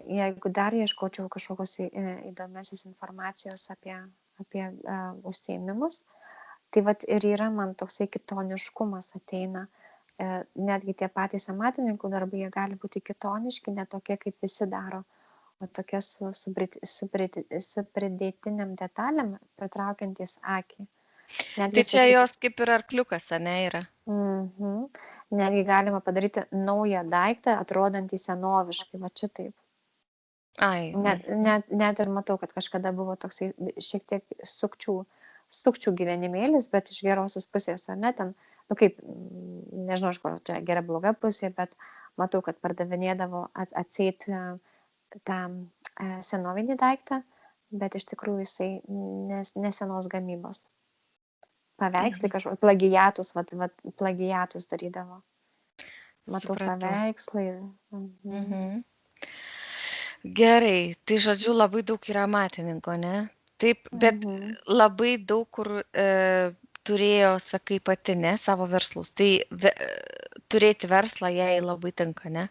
Jeigu dar ieškočiau kažkokios įdomesnės informacijos apie užsiėmimus, tai ir yra man toksai kitoniškumas ateina. Netgi tie patys amatininkų darbai, jie gali būti kitoniški, ne tokie, kaip visi daro, o tokie su pridėtiniam detalėm, pritraukiantis akį. Tai čia jos kaip ir arkliukas, ne, yra? Netgi galima padaryti naują daiktą, atrodantį senoviškai, va čia taip. Net ir matau, kad kažkada buvo toksai šiek tiek sukčių gyvenimėlis, bet iš gerosios pusės, ar ne, ten, kaip, nežinau, iš kur čia gera bloga pusė, bet matau, kad pardavinėdavo atseit tą senovinį daiktą, bet iš tikrųjų jisai nesenos gamybos. Paveikslai kažkokie, plagiatus darydavo. Matau paveikslai. Gerai, tai žodžiu labai daug yra amatininko, ne? Taip, bet labai daug kur turėjo, sakai pati, ne, savo verslus. Tai turėti verslą jai labai tinka, ne?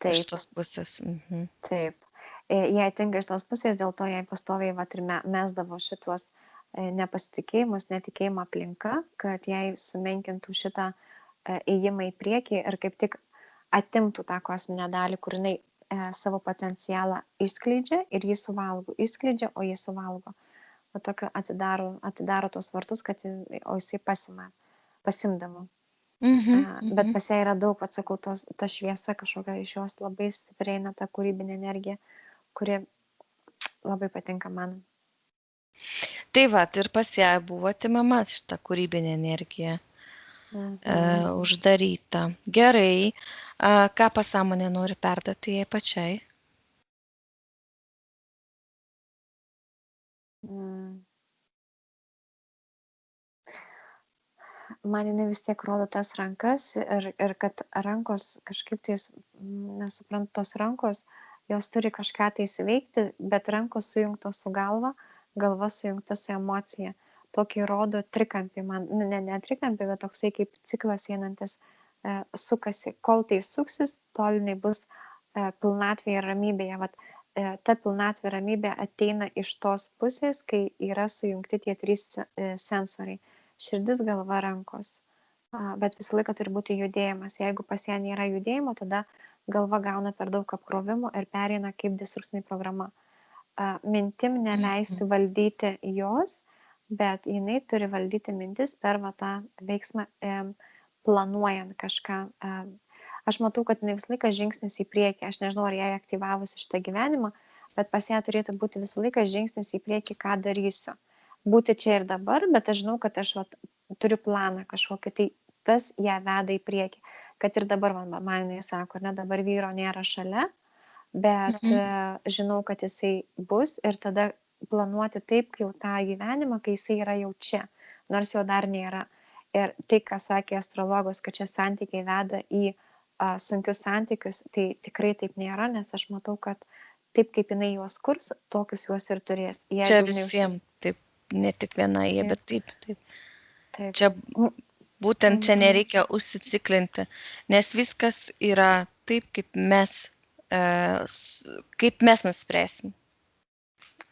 Taip. Iš tos pusės. Taip. Jai tinka iš tos pusės, dėl to jai pastoviai ir mesdavo šituos nepasitikėjimus, netikėjimą aplinka, kad jai sumenkintų šitą ėjimą į priekį ir kaip tik atimtų tą kosminę dalį, kur jinai savo potencialą išskleidžia ir jį suvalgo. Išskleidžia, o jį suvalgo. O tokio atidaro tos vartus, o jisai pasimdavo. Bet pas ją yra daug, atsakau, ta šviesa kažkokia iš jos labai stipriai eina, ta kūrybinė energija, kuri labai patinka man. Tai va, ir pas ją buvo atimama šitą kūrybinę energiją. Uždaryta. Gerai. Ką pasąmonė nori perduoti jai pačiai? Man jinai vis tiek rodo tas rankas ir kad rankos kažkaip tais, nesuprantu, tos rankos, jos turi kažką tai įveikti, bet rankos sujungtos su galva sujungta su emocija. tokį rodo trikampį, ne trikampį, bet toksai kaip ciklas einantis sukasi. Kol tai suksis, tol jinai bus pilnatvėje ir ramybėje. Vat, ta pilnatvė ramybė ateina iš tos pusės, kai yra sujungti tie 3 sensoriai - širdis, galva, rankos. Bet visą laiką turi būti judėjimas. Jeigu pas ją nėra judėjimo, tada galva gauna per daug apkrovimo ir pereina kaip destrukcinė programa. Mintim neleisti valdyti jos, bet jinai turi valdyti mintis per tą veiksmą, planuojant kažką. Aš matau, kad jinai visą laiką žingsnis į priekį. Aš nežinau, ar jai aktyvavusi šitą gyvenimą, bet pas ją turėtų būti visą laiką žingsnis į priekį, ką darysiu. Būti čia ir dabar, bet aš žinau, kad aš turiu planą kažkokį, tai tas ją veda į priekį. Kad ir dabar man jinai sako, ne, dabar vyro nėra šalia, bet žinau, kad jisai bus ir tada planuoti taip jau tą gyvenimą, kai jisai yra jau čia, nors jo dar nėra. Ir tai, ką sakė astrologas, kad čia santykiai veda į sunkius santykius, tai tikrai taip nėra, nes aš matau, kad taip kaip jinai juos kurs, tokius juos ir turės. Čia visiems, taip, ne tik viena jie, bet taip. Čia būtent čia nereikia užsiciklinti, nes viskas yra taip, kaip mes nuspręsim.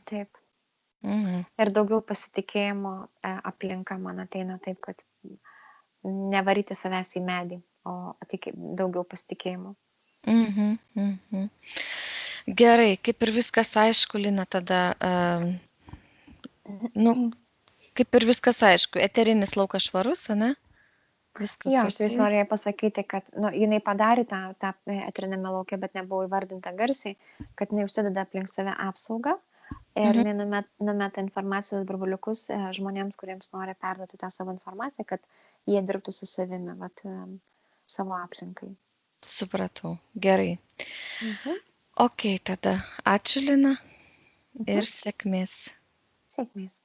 Taip. Ir daugiau pasitikėjimo aplinka man ateina taip, kad nevaryti savęs į medį, o tik daugiau pasitikėjimo. Gerai, kaip ir viskas aišku, Lina, tada, kaip ir viskas aišku, eterinis laukas švarus, ne? Jo, aš vis norėjau pasakyti, kad jinai padarė tą eterinėme lauke, bet nebuvo įvardinta garsiai, kad jinai užsideda aplink save apsaugą ir numeta informacijos burbuliukus žmonėms, kuriems nori perduoti tą savo informaciją, kad jie dirbtų su savimi, savo aplinkai. Supratau, gerai. Ok, tada ačiū, Lina, ir sėkmės. Sėkmės.